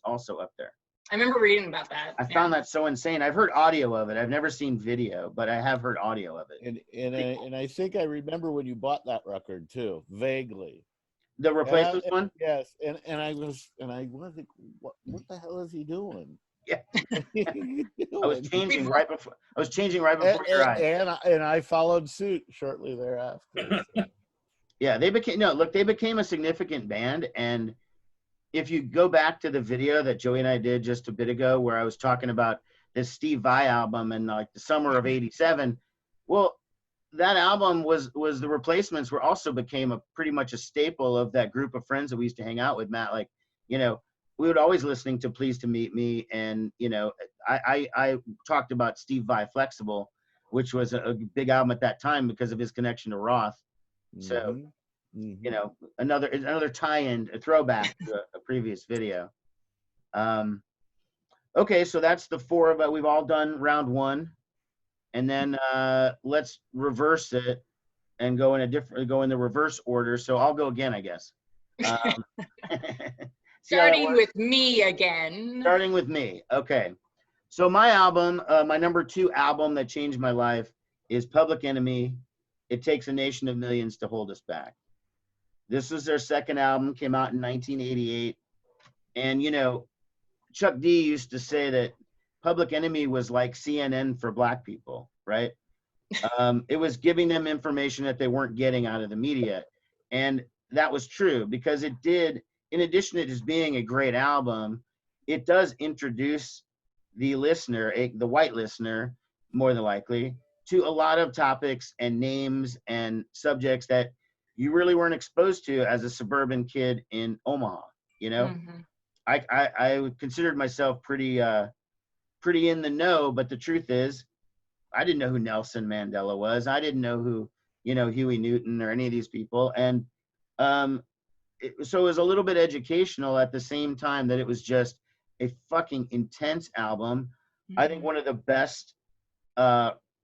[SPEAKER 2] also up there.
[SPEAKER 3] I remember reading about that.
[SPEAKER 2] I found that so insane. I've heard audio of it. I've never seen video, but I have heard audio of it.
[SPEAKER 5] And I think I remember when you bought that record too, vaguely.
[SPEAKER 2] The Replacements one?
[SPEAKER 5] Yes, and I was like, what the hell is he doing?
[SPEAKER 2] Yeah.
[SPEAKER 5] What are you
[SPEAKER 2] I was
[SPEAKER 5] doing?
[SPEAKER 2] changing right before your eyes.
[SPEAKER 5] And I followed suit shortly thereafter. So.
[SPEAKER 2] Yeah, they became a significant band. And if you go back to the video that Joey and I did just a bit ago, where I was talking about this Steve Vai album and like the summer of '87, well, that album was the Replacements were also became a pretty much a staple of that group of friends that we used to hang out with, Matt. Like, you know, we would always listening to Pleased to Meet Me. And, you know, I talked about Steve Vai Flexible, which was a big album at that time because of his connection to Roth. So, you know, another tie-in, a throwback to a previous video. Okay, so that's the four of it. We've all done round one, and then let's reverse it and go in the reverse order. So I'll go again, I guess.
[SPEAKER 3] Starting with me again.
[SPEAKER 2] Starting with me. Okay. So my album, my number 2 album that changed my life is Public Enemy. It Takes a Nation of Millions to Hold Us Back. This was their second album, came out in 1988. And, you know, Chuck D used to say that Public Enemy was like CNN for Black people, right? It was giving them information that they weren't getting out of the media. And that was true because it did, in addition to just being a great album, it does introduce the listener, the white listener, more than likely, to a lot of topics and names and subjects that you really weren't exposed to as a suburban kid in Omaha, you know?
[SPEAKER 3] Mm-hmm.
[SPEAKER 2] I considered myself pretty in the know, but the truth is, I didn't know who Nelson Mandela was. I didn't know who, you know, Huey Newton or any of these people. And so it was a little bit educational at the same time that it was just a fucking intense album. Mm-hmm. I think one of the best,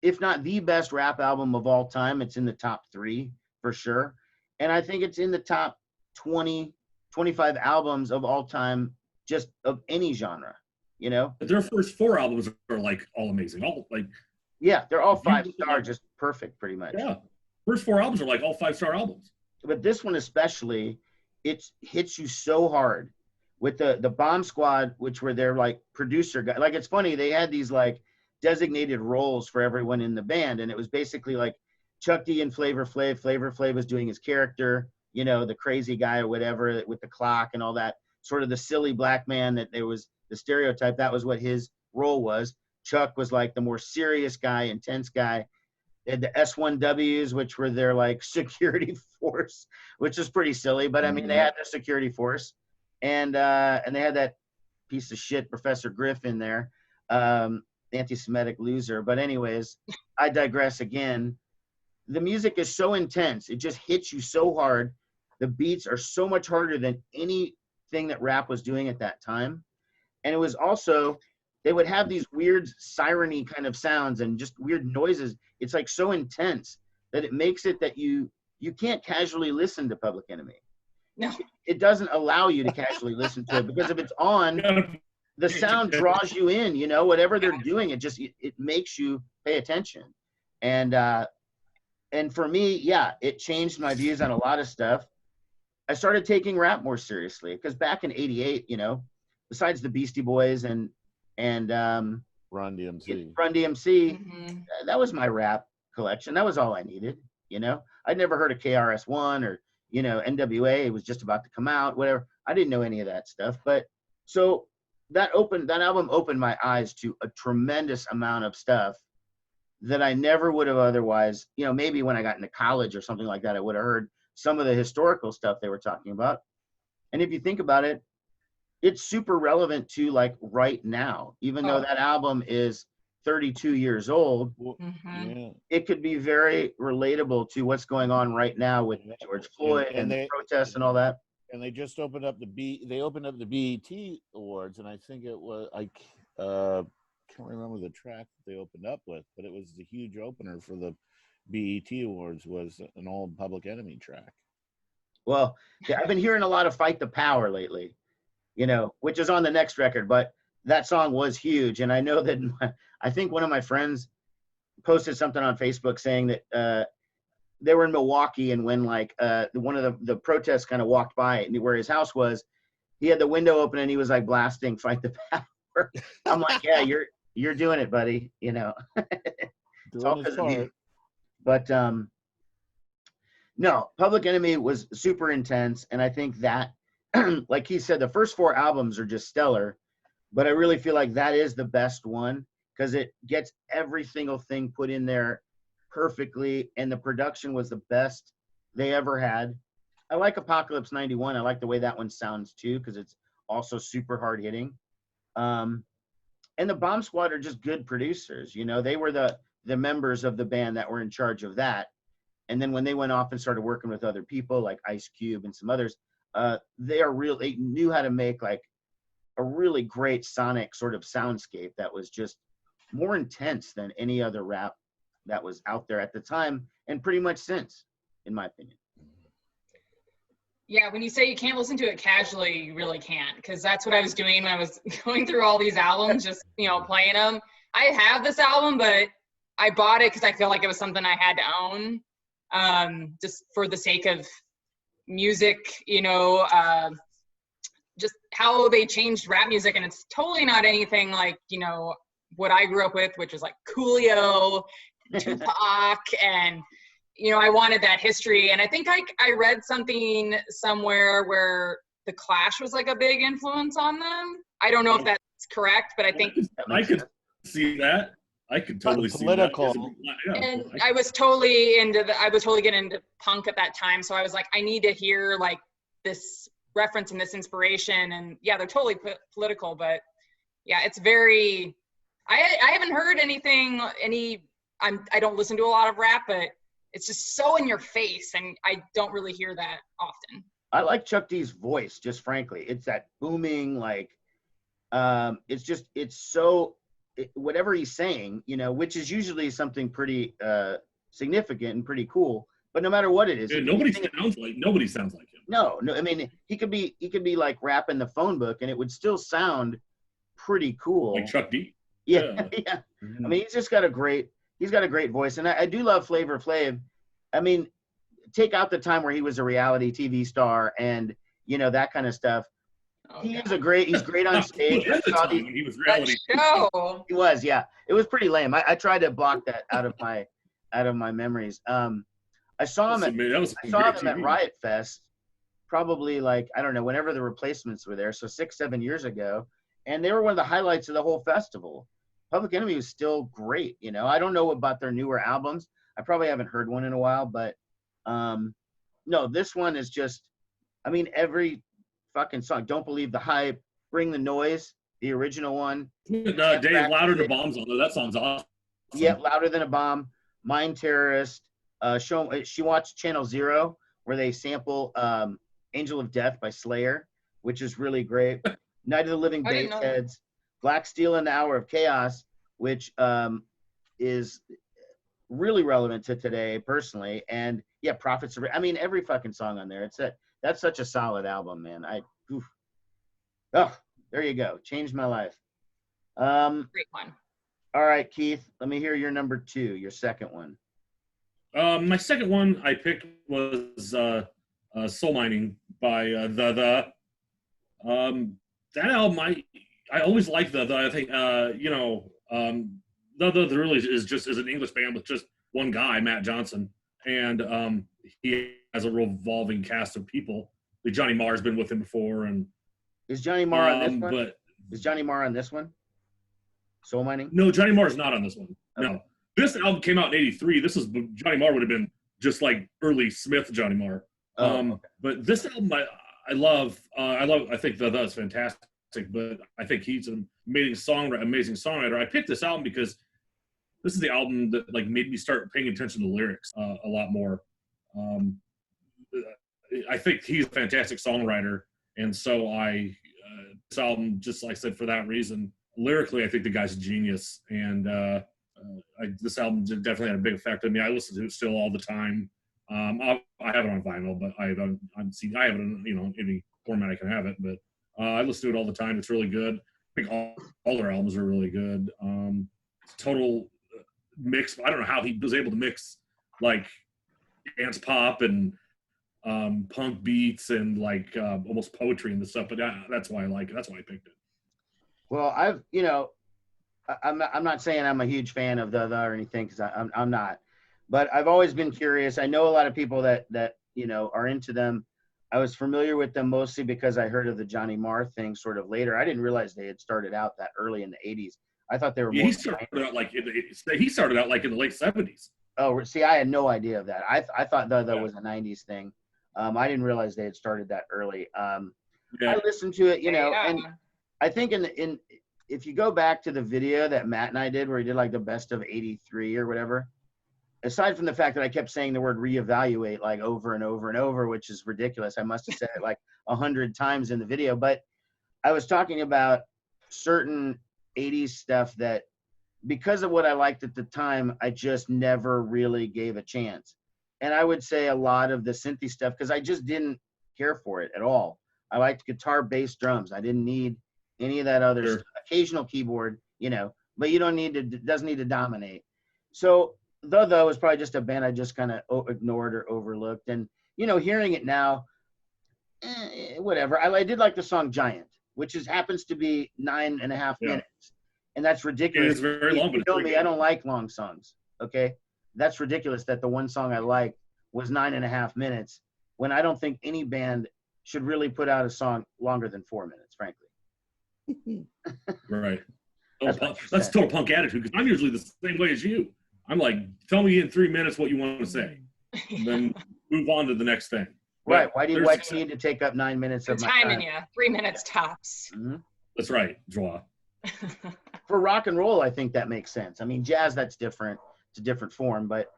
[SPEAKER 2] if not the best rap album of all time. It's in the top 3 for sure. And I think it's in the top 20, 25 albums of all time, just of any genre, you know?
[SPEAKER 4] Their first 4 albums are like all amazing. All like,
[SPEAKER 2] yeah, they're all 5-star, just perfect, pretty much.
[SPEAKER 4] Yeah, first 4 albums are like all 5-star albums.
[SPEAKER 2] But this one especially, it hits you so hard with the Bomb Squad, which were their like producer guy. Like, it's funny, they had these like designated roles for everyone in the band, and it was basically like Chuck D and Flavor Flav. Flavor Flav was doing his character, you know, the crazy guy or whatever with the clock and all that, sort of the silly black man that there was the stereotype. That was what his role was. Chuck was like the more serious guy, intense guy. They had the S1Ws, which were their like security force, which is pretty silly, but I mean, they had their security force, and they had that piece of shit Professor Griff in there, anti-Semitic loser. But anyways, I digress again. The music is so intense. It just hits you so hard. The beats are so much harder than anything that rap was doing at that time. And it was also, they would have these weird siren-y kind of sounds and just weird noises. It's like so intense that it makes it that you can't casually listen to Public Enemy.
[SPEAKER 3] No.
[SPEAKER 2] It doesn't allow you to casually listen to it because if it's on, the sound draws you in, you know, whatever they're doing, it makes you pay attention. And for me, yeah, it changed my views on a lot of stuff. I started taking rap more seriously because back in '88, you know, besides the Beastie Boys and Run
[SPEAKER 5] DMC,
[SPEAKER 3] Mm-hmm.
[SPEAKER 2] that was my rap collection. That was all I needed, you know. I'd never heard of KRS-One or, you know, NWA. It was just about to come out, whatever. I didn't know any of that stuff. But so that album opened my eyes to a tremendous amount of stuff that I never would have otherwise, you know, maybe when I got into college or something like that, I would have heard some of the historical stuff they were talking about. And if you think about it, it's super relevant to like right now, even though that album is 32 years old, it could be very relatable to what's going on right now with George Floyd and the protests and all that.
[SPEAKER 5] And they just opened up the BET Awards, and I think it was, I can't remember the track that they opened up with, but it was the huge opener for the BET Awards was an old Public Enemy track.
[SPEAKER 2] Well, I've been hearing a lot of Fight the Power lately, you know, which is on the next record, but that song was huge. And I know that I think one of my friends posted something on Facebook saying that they were in Milwaukee, and when like one of the protests kind of walked by where his house was, he had the window open and he was like blasting "Fight the Power." I'm like, yeah, you're doing it, buddy. You know, it's all
[SPEAKER 5] Doing his
[SPEAKER 2] because of you.
[SPEAKER 5] part.
[SPEAKER 2] But no, Public Enemy was super intense, and I think that, like he said, the first 4 albums are just stellar. But I really feel like that is the best one because it gets every single thing put in there perfectly, and the production was the best they ever had. I like Apocalypse 91. I like the way that one sounds too because it's also super hard hitting. And the Bomb Squad are just good producers. You know, they were the members of the band that were in charge of that. And then when they went off and started working with other people like Ice Cube and some others, they knew how to make like a really great sonic sort of soundscape that was just more intense than any other rap that was out there at the time and pretty much since, in my opinion.
[SPEAKER 3] Yeah, when you say you can't listen to it casually, you really can't, because that's what I was doing when I was going through all these albums, just, you know, playing them. I have this album, but I bought it because I feel like it was something I had to own, just for the sake of music, you know, just how they changed rap music. And it's totally not anything like, you know, what I grew up with, which was like Coolio, Tupac, and, you know, I wanted that history. And I think I read something somewhere where the Clash was like a big influence on them. I don't know if that's correct, but I think
[SPEAKER 4] I could see that. I could totally see
[SPEAKER 5] Political.
[SPEAKER 4] that. Yeah,
[SPEAKER 3] and I was totally getting into punk at that time. So I was like, I need to hear like this reference and this inspiration. And yeah, they're totally political, but yeah, it's very, I haven't heard anything, I don't listen to a lot of rap, but it's just so in your face. And I don't really hear that often.
[SPEAKER 2] I like Chuck D's voice, just frankly. It's that booming, like, whatever he's saying, you know, which is usually something pretty significant and pretty cool. But no matter what it is,
[SPEAKER 4] Dude, nobody sounds like him.
[SPEAKER 2] No, I mean, he could be like rapping the phone book, and it would still sound pretty cool.
[SPEAKER 4] Like Chuck D.
[SPEAKER 2] Yeah, yeah. I mean, he's got a great voice, and I do love Flavor Flav. I mean, take out the time where he was a reality TV star and, you know, that kind of stuff.
[SPEAKER 3] Oh,
[SPEAKER 2] He's great on stage.
[SPEAKER 4] At the time, when he was reality.
[SPEAKER 3] show.
[SPEAKER 2] He was, yeah. It was pretty lame. I tried to block that out of my memories. I saw him at Riot Fest, probably like, I don't know, whenever the Replacements were there, so 6-7 years ago, and they were one of the highlights of the whole festival. Public Enemy was still great, you know. I don't know about their newer albums. I probably haven't heard one in a while, but no, this one is just, I mean, every fucking song. Don't Believe the Hype, Bring the Noise, the original one.
[SPEAKER 4] Dave, Louder Than a Bomb's on there. That song's awesome.
[SPEAKER 2] Yeah, Louder Than a Bomb, Mind Terrorist. She watched Channel Zero, where they sample Angel of Death by Slayer, which is really great. Night of the Living
[SPEAKER 3] I didn't know that.
[SPEAKER 2] Bassheads, Black Steel and the Hour of Chaos, which is really relevant to today personally. And yeah, Prophets of, I mean, every fucking song on there. That's such a solid album, man. Oh, there you go. Changed my life.
[SPEAKER 3] Great one.
[SPEAKER 2] All right, Keith, let me hear your number 2, your second one.
[SPEAKER 4] My second one I picked was Soul Mining by that album. I always liked the I think you know, the really is an English band with just one guy, Matt Johnson, and he has a revolving cast of people. Like Johnny Marr's been with him before, and
[SPEAKER 2] is Johnny Marr on this one?
[SPEAKER 4] But
[SPEAKER 2] is Johnny Marr on this one? Soul Mining?
[SPEAKER 4] No, Johnny Marr's not on this one.
[SPEAKER 2] Okay.
[SPEAKER 4] No, this album came out in '83. This is Johnny Marr would have been just like early Smith Johnny Marr.
[SPEAKER 2] Okay.
[SPEAKER 4] But this album I love. I think that's fantastic. But I think he's an amazing songwriter. I picked this album because this is the album that like made me start paying attention to the lyrics a lot more. I think he's a fantastic songwriter, and so this album, just like I said, for that reason, lyrically, I think the guy's a genius, and this album definitely had a big effect on me. I listen to it still all the time. I have it on vinyl, but I have it in, you know, any format I can have it. But I listen to it all the time. It's really good. I think all their albums are really good. Total mix. I don't know how he was able to mix like dance pop and punk beats and like almost poetry and the stuff. But that's why I like it. That's why I picked it.
[SPEAKER 2] Well, I'm not saying I'm a huge fan of the or anything, because I'm not, but I've always been curious. I know a lot of people that are into them. I was familiar with them mostly because I heard of the Johnny Marr thing sort of later. I didn't realize they had started out that early in the 80s. I thought they were more.
[SPEAKER 4] He started out like in the late 70s.
[SPEAKER 2] Oh, see, I had no idea of that. I thought that was a 90s thing. I didn't realize they had started that early. I listened to it, and I think if you go back to the video that Matt and I did, where he did like the best of 83 or whatever, aside from the fact that I kept saying the word reevaluate like over and over and over, which is ridiculous. I must have said it like 100 times in the video, but I was talking about certain 80s stuff that, because of what I liked at the time, I just never really gave a chance. And I would say a lot of the synthy stuff, because I just didn't care for it at all. I liked guitar, bass, drums. I didn't need any of that other stuff. Occasional keyboard, but you don't need to, doesn't need to dominate. So though was probably just a band I just kind of ignored or overlooked. And, hearing it now, whatever. I did like the song Giant, which happens to be 9.5 minutes. And that's ridiculous.
[SPEAKER 4] It's very long, but
[SPEAKER 2] you know me, I don't like long songs. Okay. That's ridiculous that the one song I liked was 9.5 minutes, when I don't think any band should really put out a song longer than 4 minutes, frankly.
[SPEAKER 4] Right. That's total punk attitude, because I'm usually the same way as you. I'm like, tell me in 3 minutes what you want to say, then move on to the next thing.
[SPEAKER 2] Right. Why do you need to take up 9 minutes of my time?
[SPEAKER 3] You 3 minutes tops.
[SPEAKER 2] Mm-hmm.
[SPEAKER 4] That's right, Joie.
[SPEAKER 2] For rock and roll, I think that makes sense. I mean, jazz, that's different. It's a different form, but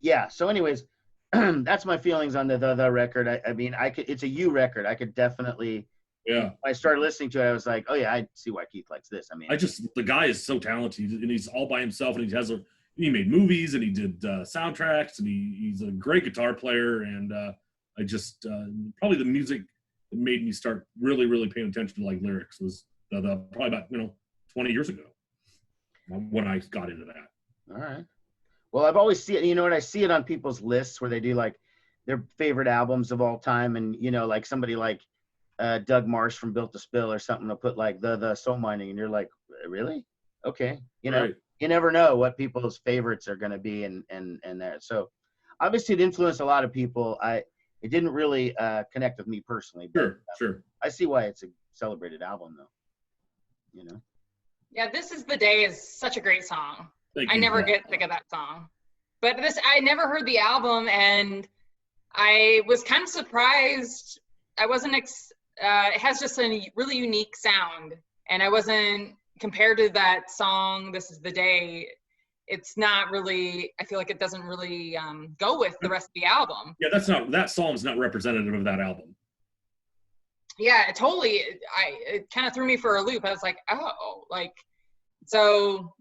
[SPEAKER 2] yeah. So anyways, that's my feelings on the record. I mean, it's a U record. I could definitely,
[SPEAKER 4] yeah.
[SPEAKER 2] I started listening to it, I was like, oh yeah, I see why Keith likes this. I mean,
[SPEAKER 4] the guy is so talented, and he's all by himself, and he made movies, and he did soundtracks, and he's a great guitar player. And I just probably the music that made me start really, really paying attention to like lyrics was probably about 20 years ago when I got into that.
[SPEAKER 2] All right. Well, I've always seen it, and I see it on people's lists where they do like their favorite albums of all time, and like somebody like Doug Marsh from Built to Spill or something will put like the Soul Mining, and you're like, really? Okay.
[SPEAKER 4] Right.
[SPEAKER 2] You never know what people's favorites are going to be, and that. So obviously it influenced a lot of people. It didn't really connect with me personally. But,
[SPEAKER 4] sure.
[SPEAKER 2] I see why it's a celebrated album, though.
[SPEAKER 3] Yeah, This Is the Day is such a great song.
[SPEAKER 4] Thank
[SPEAKER 3] I
[SPEAKER 4] you.
[SPEAKER 3] never get sick of that song. But I never heard the album, and I was kind of surprised. I wasn't, it has just a really unique sound, and I wasn't, compared to that song, This Is the Day, it's not really, I feel like it doesn't really go with the rest of the album.
[SPEAKER 4] Yeah, that song's not representative of that album.
[SPEAKER 3] Yeah, it kind of threw me for a loop. I was like, oh, like, so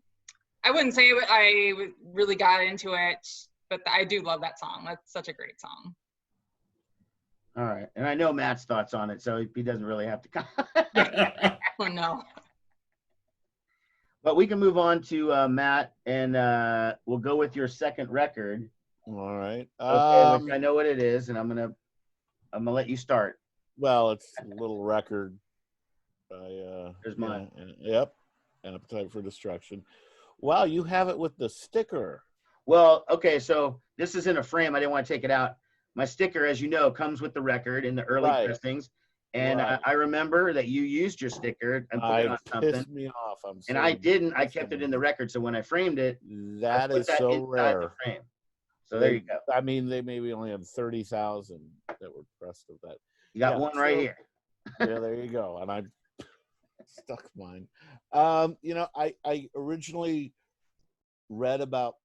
[SPEAKER 3] I wouldn't say I really got into it, but I do love that song. That's such a great song.
[SPEAKER 2] All right. And I know Matt's thoughts on it, so he doesn't really have to comment.
[SPEAKER 3] Oh, no.
[SPEAKER 2] But we can move on to Matt, and we'll go with your second record.
[SPEAKER 5] All right.
[SPEAKER 2] Okay, which I know what it is, and I'm gonna let you start.
[SPEAKER 5] Well, it's a little record by
[SPEAKER 2] Here's mine.
[SPEAKER 5] Yep. An Appetite for Destruction. Wow, you have it with the sticker.
[SPEAKER 2] Well, okay, so this is in a frame. I didn't want to take it out. My sticker, as you know, comes with the record in the early pressings. And
[SPEAKER 5] Right.
[SPEAKER 2] I remember that you used your sticker and put it on something.
[SPEAKER 5] Pissed me off.
[SPEAKER 2] And I didn't. I kept it in the record. So when I framed it,
[SPEAKER 5] That is so
[SPEAKER 2] inside
[SPEAKER 5] rare.
[SPEAKER 2] the frame. So there you go.
[SPEAKER 5] I mean, they maybe only had 30,000 that were pressed of that.
[SPEAKER 2] You got one right here.
[SPEAKER 5] Yeah, there you go. And I stuck mine. I originally read about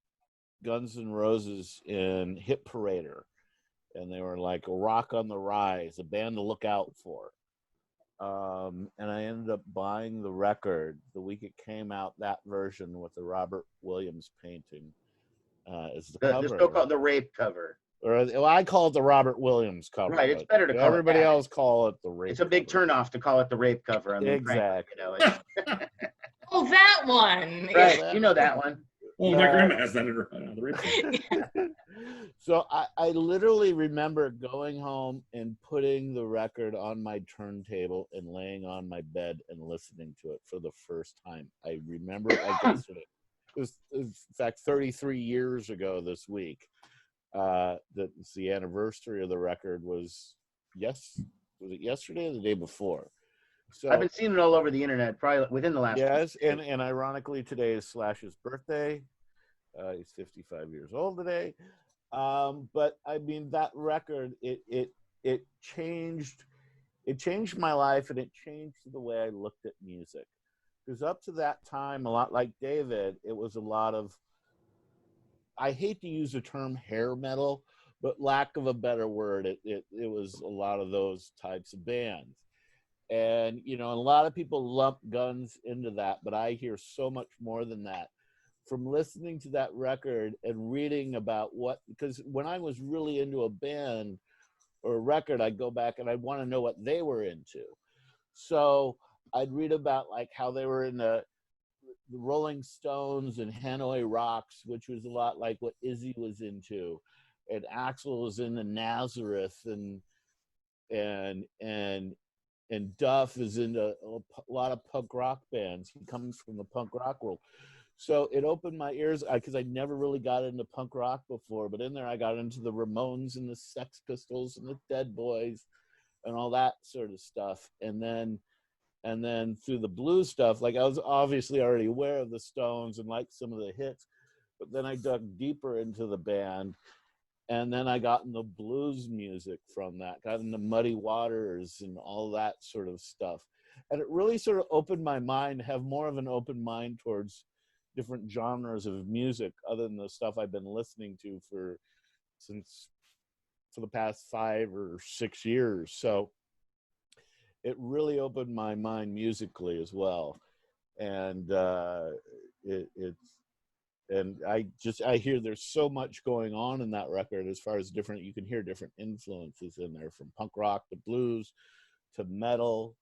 [SPEAKER 5] Guns N' Roses in Hit Parader, and they were like a rock on the rise, a band to look out for. And I ended up buying the record the week it came out, that version with the Robert Williams painting as the cover.
[SPEAKER 2] The so-called the rape cover.
[SPEAKER 5] Well, I call it the Robert Williams cover.
[SPEAKER 2] Right, it's better to call
[SPEAKER 5] everybody
[SPEAKER 2] it that.
[SPEAKER 5] else call it the rape.
[SPEAKER 2] It's a big
[SPEAKER 5] cover.
[SPEAKER 2] turnoff to call it the rape cover. I mean,
[SPEAKER 5] Exactly.
[SPEAKER 2] frankly,
[SPEAKER 3] Oh, that one.
[SPEAKER 2] right, you know that one.
[SPEAKER 4] Well, my grandma has that in her on the radio.
[SPEAKER 5] So I literally remember going home and putting the record on my turntable and laying on my bed and listening to it for the first time. I remember I guessed it. It was in fact 33 years ago this week. That's the anniversary of the record was it yesterday or the day before? So
[SPEAKER 2] I've been seeing it all over the internet, probably within the last.
[SPEAKER 5] yes, and ironically today is Slash's birthday. He's 55 years old today. But I mean that record, it changed my life, and it changed the way I looked at music. Because up to that time, a lot like David, it was a lot of, I hate to use the term hair metal, but lack of a better word, it was a lot of those types of bands. And, you know, a lot of people lump Guns into that, but I hear so much more than that from listening to that record and reading about because when I was really into a band or a record, I'd go back and I'd want to know what they were into. So I'd read about like how they were in the Rolling Stones and Hanoi Rocks, which was a lot like what Izzy was into, and Axl was in the Nazareth, and Duff is into a lot of punk rock bands. He comes from the punk rock world. So it opened my ears because I never really got into punk rock before, but in there I got into the Ramones and the Sex Pistols and the Dead Boys and all that sort of stuff. And then through the blues stuff, like I was obviously already aware of the Stones and liked some of the hits, but then I dug deeper into the band, and then I got into blues music from that, got into Muddy Waters and all that sort of stuff. And it really sort of opened my mind, have more of an open mind towards different genres of music other than the stuff I've been listening to for the past 5 or 6 years. So it really opened my mind musically as well. And I hear there's so much going on in that record as far as you can hear different influences in there, from punk rock to blues to metal.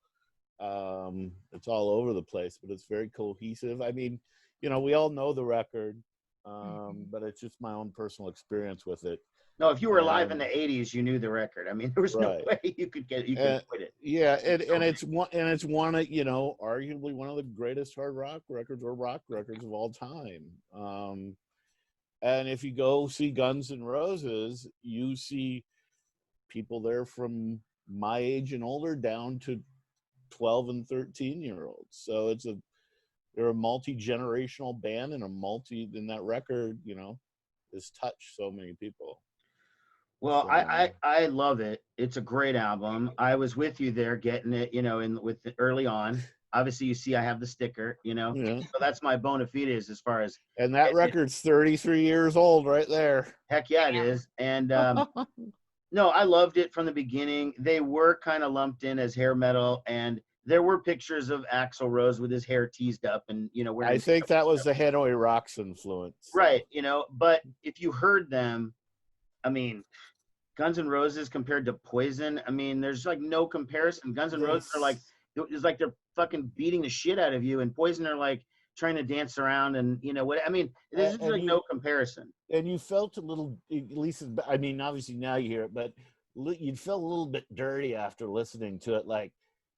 [SPEAKER 5] It's all over the place, but it's very cohesive. I mean, you know, we all know the record, but it's just my own personal experience with it.
[SPEAKER 2] No, if you were alive in the '80s, you knew the record. I mean, there was no way you could quit it.
[SPEAKER 5] Yeah, and it's one of, you know, arguably one of the greatest hard rock records or rock records of all time. And if you go see Guns N' Roses, you see people there from my age and older down to 12 and 13-year-olds. So they're a multi-generational band, and in that record, you know, has touched so many people.
[SPEAKER 2] Well, I love it. It's a great album. I was with you there getting it, you know, early on. Obviously, you see I have the sticker, you know.
[SPEAKER 5] Yeah.
[SPEAKER 2] So that's my bona fides as far as.
[SPEAKER 5] And that record's 33 years old right there.
[SPEAKER 2] Heck yeah, it is. And no, I loved it from the beginning. They were kind of lumped in as hair metal, and there were pictures of Axl Rose with his hair teased up, and, you know,
[SPEAKER 5] I think that was the Hanoi Rocks influence. So.
[SPEAKER 2] Right, you know, but if you heard them, I mean, Guns N' Roses compared to Poison, I mean, there's like no comparison. Guns N' Roses are like, it's like they're fucking beating the shit out of you, and Poison are like trying to dance around, and, you know what I mean, there's just like no comparison. And
[SPEAKER 5] you felt a little, at least, I mean, obviously now you hear it, but you felt a little bit dirty after listening to it, like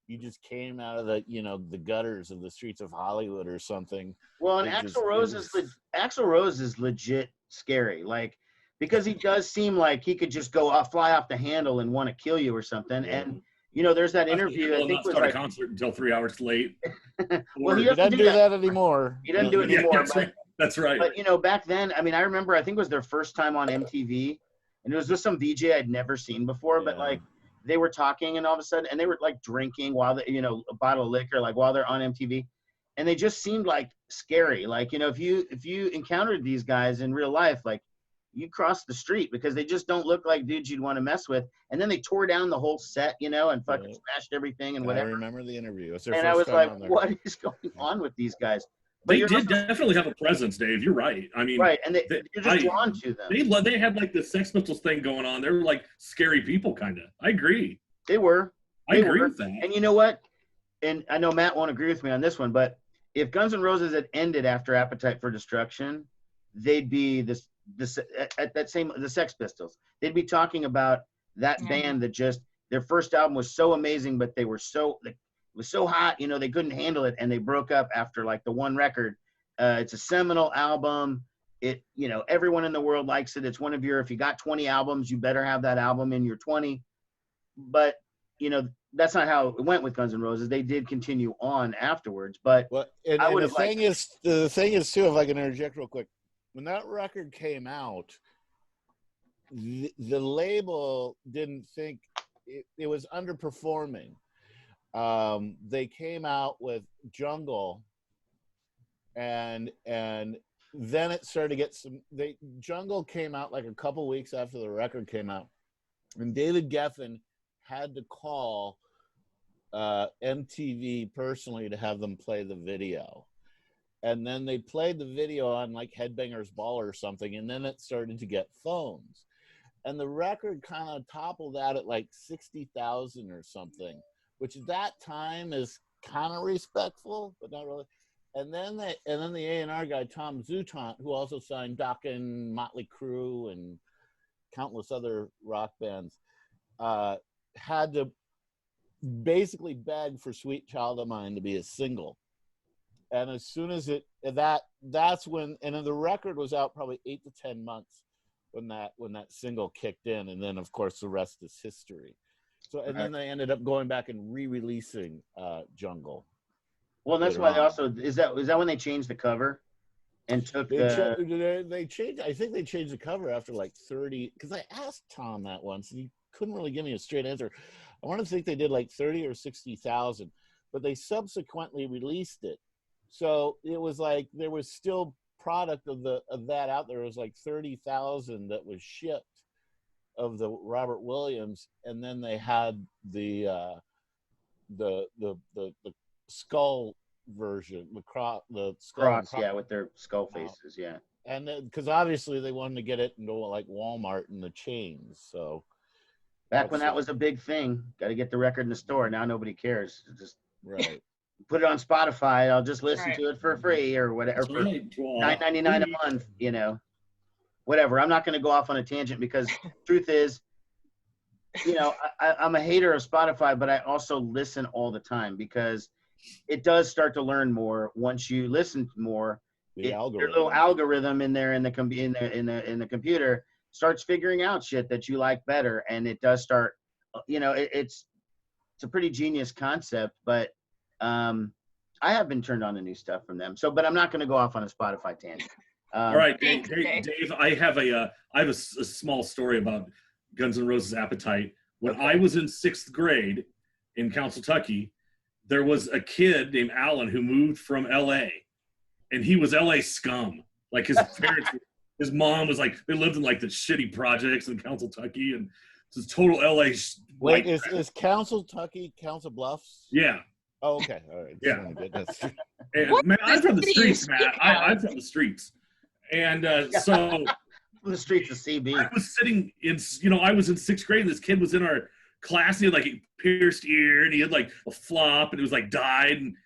[SPEAKER 5] you just came out of the, you know, the gutters of the streets of Hollywood or something.
[SPEAKER 2] Well, and Axl Rose is legit scary, like, because he does seem like he could just fly off the handle and want to kill you or something. Yeah. And, you know, there's that interview. I think
[SPEAKER 4] was like a concert until 3 hours late.
[SPEAKER 2] Well, he
[SPEAKER 5] doesn't do that anymore.
[SPEAKER 2] He doesn't do it anymore.
[SPEAKER 4] That's right.
[SPEAKER 2] But, you know, back then, I mean, I remember, I think it was their first time on MTV, and it was with some VJ I'd never seen before, but like they were talking, and all of a sudden, and they were like drinking while they, you know, a bottle of liquor, like while they're on MTV, and they just seemed like scary. Like, you know, if you encountered these guys in real life, like, you cross the street, because they just don't look like dudes you'd want to mess with. And then they tore down the whole set, you know, and fucking smashed everything and whatever.
[SPEAKER 5] I remember the interview.
[SPEAKER 2] And I was like, what is going on with these guys?
[SPEAKER 4] But they did definitely have a presence, Dave. You're right. I mean,
[SPEAKER 2] right, and you're just drawn to them.
[SPEAKER 4] They had like the Sex Pistols thing going on. They were like scary people, kind of. I agree.
[SPEAKER 2] They were.
[SPEAKER 4] I agree with that.
[SPEAKER 2] And you know what? And I know Matt won't agree with me on this one, but if Guns N' Roses had ended after Appetite for Destruction, they'd be this at that same the Sex Pistols. They'd be talking about that
[SPEAKER 3] Yeah.
[SPEAKER 2] band that just their first album was so amazing, but it was so hot, you know, they couldn't handle it, and they broke up after like the one record. It's a seminal album. It, you know, everyone in the world likes it. It's one of your, if you got 20 albums, you better have that album in your 20. But, you know, that's not how it went with Guns N' Roses. They did continue on afterwards, but
[SPEAKER 5] Well, and
[SPEAKER 2] I
[SPEAKER 5] the
[SPEAKER 2] would've liked-
[SPEAKER 5] thing is too, if I can interject real quick, when that record came out, the label didn't think it was underperforming. They came out with Jungle, and then it started to get some. Jungle came out like a couple weeks after the record came out, and David Geffen had to call MTV personally to have them play the video. And then they played the video on like Headbangers Ball or something, and then it started to get phones. And the record kind of toppled out at like 60,000 or something, which at that time is kind of respectful, but not really. And then the A&R guy, Tom Zutaut, who also signed Dokken, Motley Crue, and countless other rock bands, had to basically beg for Sweet Child of Mine to be a single. And as soon as that's when, and then the record was out probably 8 to 10 months when that single kicked in, and then of course the rest is history. So, and then they ended up going back and re-releasing Jungle.
[SPEAKER 2] well, that's why they also is that when they changed the cover and took
[SPEAKER 5] They changed. I think they changed the cover after like 30. Because I asked Tom that once, and he couldn't really give me a straight answer. I want to think they did like 30 or 60,000, but they subsequently released it. So it was like there was still product of that out there. It was like 30,000 that was shipped of the Robert Williams, and then they had the skull version, the skull
[SPEAKER 2] cross, yeah, with their skull faces, yeah.
[SPEAKER 5] And because obviously they wanted to get it into like Walmart and the chains. So
[SPEAKER 2] back when that was a big thing, got to get the record in the store. Now nobody cares. Just
[SPEAKER 5] right.
[SPEAKER 2] put it on Spotify. I'll just listen
[SPEAKER 3] Right.
[SPEAKER 2] to it for free or whatever, for
[SPEAKER 4] Right. Well,
[SPEAKER 2] $9.99 a month, you know, whatever. I'm not going to go off on a tangent because truth is, you know, I'm a hater of Spotify, but I also listen all the time because it does start to learn more once you listen more. Your little algorithm in there in the computer starts figuring out shit that you like better, and it does start. You know, it's a pretty genius concept, but I have been turned on to new stuff from them. So, but I'm not going to go off on a Spotify tangent.
[SPEAKER 4] All right,
[SPEAKER 3] Thanks, Dave.
[SPEAKER 4] Dave, I have a small story about Guns N' Roses' Appetite. When I was in 6th grade in Kentucky, there was a kid named Alan who moved from LA, and he was LA scum. Like his parents, his mom was like, they lived in like the shitty projects in Kentucky, and it's total LA.
[SPEAKER 5] Wait, is Council Bluffs?
[SPEAKER 4] Yeah.
[SPEAKER 5] Oh, okay. All right.
[SPEAKER 4] Yeah.
[SPEAKER 5] That's
[SPEAKER 4] Man, I'm from the
[SPEAKER 3] city you
[SPEAKER 4] streets, man.
[SPEAKER 3] speak
[SPEAKER 4] I'm from the streets. And so
[SPEAKER 2] From the streets of CB.
[SPEAKER 4] I was sitting in, I was in 6th grade, and this kid was in our class. He had like a pierced ear, and he had like a flop, and it was like dyed. And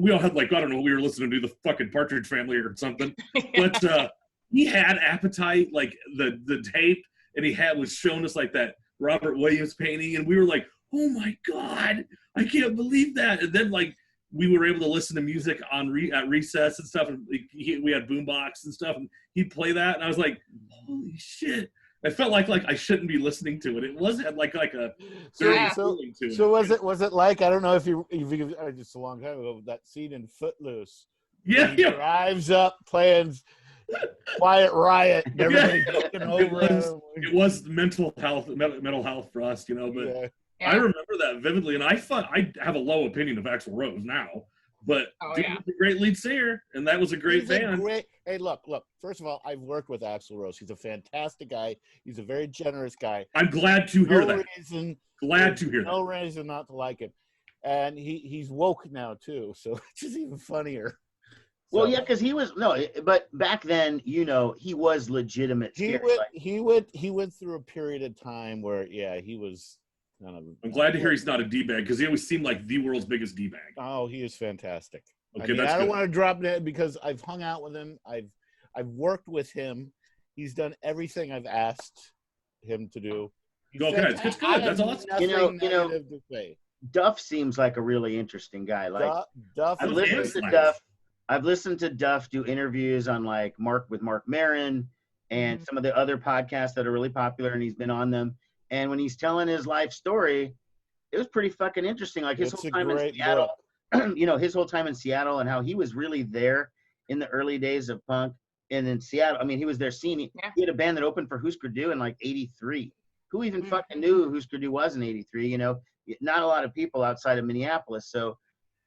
[SPEAKER 4] we all had like, I don't know, we were listening to the fucking Partridge Family or something. But he had Appetite, like the tape, and he was showing us like that Robert Williams painting, and we were like, oh my God, I can't believe that. And then like we were able to listen to music on at recess and stuff, and we had boombox and stuff, and he'd play that, and I was like, holy shit. I felt like I shouldn't be listening to it. It wasn't like a feeling to it.
[SPEAKER 5] So was it like, I don't know if you just a long time ago, that scene in Footloose.
[SPEAKER 4] Yeah,
[SPEAKER 5] He drives up playing Quiet Riot. And everybody's looking over at him.
[SPEAKER 4] It was mental health for us, but
[SPEAKER 5] Yeah.
[SPEAKER 4] I remember that vividly, and I have a low opinion of Axl Rose now, but he was a great lead singer, and that was a great band.
[SPEAKER 5] Hey, look. First of all, I've worked with Axl Rose. He's a fantastic guy. He's a very generous guy.
[SPEAKER 4] I'm glad to hear that.
[SPEAKER 5] Glad to hear that. No reason not to like him. And he's woke now, too, so it's just even funnier.
[SPEAKER 2] Well, yeah, because but back then, he was legitimate.
[SPEAKER 5] He went through a period of time where, he was kind of.
[SPEAKER 4] I'm glad to hear he's not a D-bag, because he always seemed like the world's biggest D-bag.
[SPEAKER 5] Oh, he is fantastic.
[SPEAKER 4] Okay,
[SPEAKER 5] I don't want to drop that because I've hung out with him. I've worked with him. He's done everything I've asked him to do.
[SPEAKER 4] Go ahead. It's good.
[SPEAKER 5] I
[SPEAKER 4] That's
[SPEAKER 5] have
[SPEAKER 4] awesome.
[SPEAKER 5] nothing negative to say.
[SPEAKER 2] Duff seems like a really interesting guy. Like
[SPEAKER 5] Duff
[SPEAKER 2] I've
[SPEAKER 5] is
[SPEAKER 2] listened to
[SPEAKER 4] Nice.
[SPEAKER 2] Duff. I've listened to Duff do interviews on like Mark Maron and some of the other podcasts that are really popular, and he's been on them. And when he's telling his life story, it was pretty fucking interesting. Like his
[SPEAKER 5] It's
[SPEAKER 2] whole
[SPEAKER 5] a
[SPEAKER 2] time in
[SPEAKER 5] great
[SPEAKER 2] Seattle, his whole time in Seattle and how he was really there in the early days of punk. And in Seattle, I mean, he was there seeing. He had a band that opened for Husker Du in like '83. Who even fucking knew who Husker Du was in '83? You know, not a lot of people outside of Minneapolis. So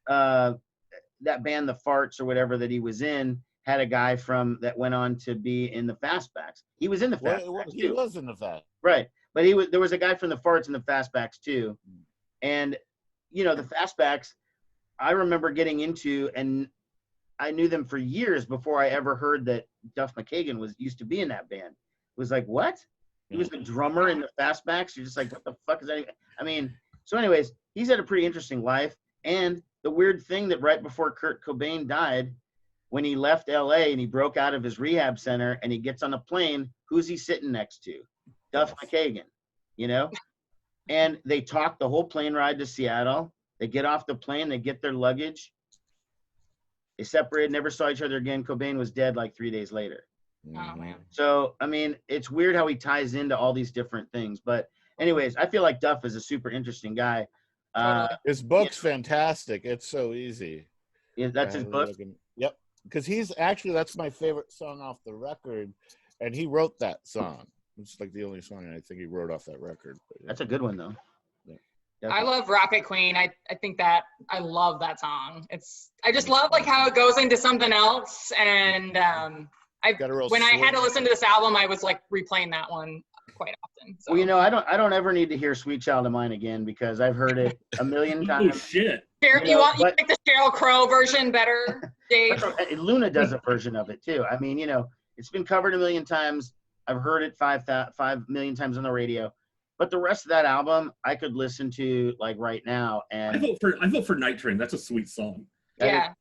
[SPEAKER 2] that band, the Farts or whatever that he was in, had a guy from that went on to be in the Fastbacks. He was in the Fastbacks
[SPEAKER 5] He
[SPEAKER 2] too.
[SPEAKER 5] was in the Fast.
[SPEAKER 2] Right. But there was a guy from the Farts in the Fastbacks too. And, the Fastbacks, I remember getting into, and I knew them for years before I ever heard that Duff McKagan used to be in that band. It was like, what? He was the drummer in the Fastbacks? You're just like, what the fuck is that even? I mean, so anyways, he's had a pretty interesting life. And the weird thing that right before Kurt Cobain died, when he left LA and he broke out of his rehab center and he gets on a plane, who's he sitting next to? Duff McKagan, And they talk the whole plane ride to Seattle. They get off the plane, they get their luggage. They separated, never saw each other again. Cobain was dead like 3 days later.
[SPEAKER 3] Oh man.
[SPEAKER 2] So, I mean, it's weird how he ties into all these different things. But anyways, I feel like Duff is a super interesting guy.
[SPEAKER 5] His book's fantastic. It's so easy.
[SPEAKER 2] Yeah, that's his book.
[SPEAKER 5] Yep. Because that's my favorite song off the record. And he wrote that song. It's like the only song I think he wrote off that record. But,
[SPEAKER 2] That's a good one though.
[SPEAKER 3] I love Rocket Queen. I think that I love that song. I just love like how it goes into something else. And when I had to listen to this album, I was like replaying that one quite often. So.
[SPEAKER 2] Well, I don't ever need to hear "Sweet Child of Mine" again because I've heard it a million
[SPEAKER 4] Oh
[SPEAKER 2] times.
[SPEAKER 4] shit!
[SPEAKER 3] You like the Sheryl Crow version better, Dave?
[SPEAKER 2] Luna does a version of it too. I mean, it's been covered a million times. I've heard it 5 million times on the radio. But the rest of that album, I could listen to like right now. And
[SPEAKER 4] I vote for Night Train. That's a sweet song.
[SPEAKER 3] Yeah.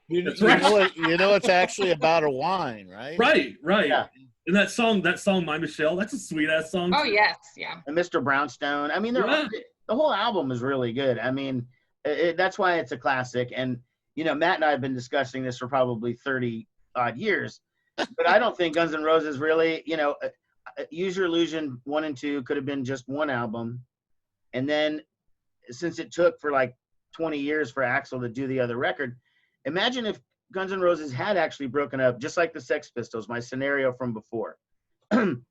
[SPEAKER 5] It's actually about a wine, right?
[SPEAKER 4] Right.
[SPEAKER 2] Yeah.
[SPEAKER 4] And that song, My Michelle, that's a sweet ass song.
[SPEAKER 3] Oh yes, yeah.
[SPEAKER 2] And Mr. Brownstone. I mean, the whole album is really good. I mean, that's why it's a classic. And Matt and I have been discussing this for probably 30 odd years. But I don't think Guns N' Roses really, Use Your Illusion 1 and 2 could have been just one album. And then since it took for like 20 years for Axl to do the other record, imagine if Guns N' Roses had actually broken up, just like the Sex Pistols, my scenario from before.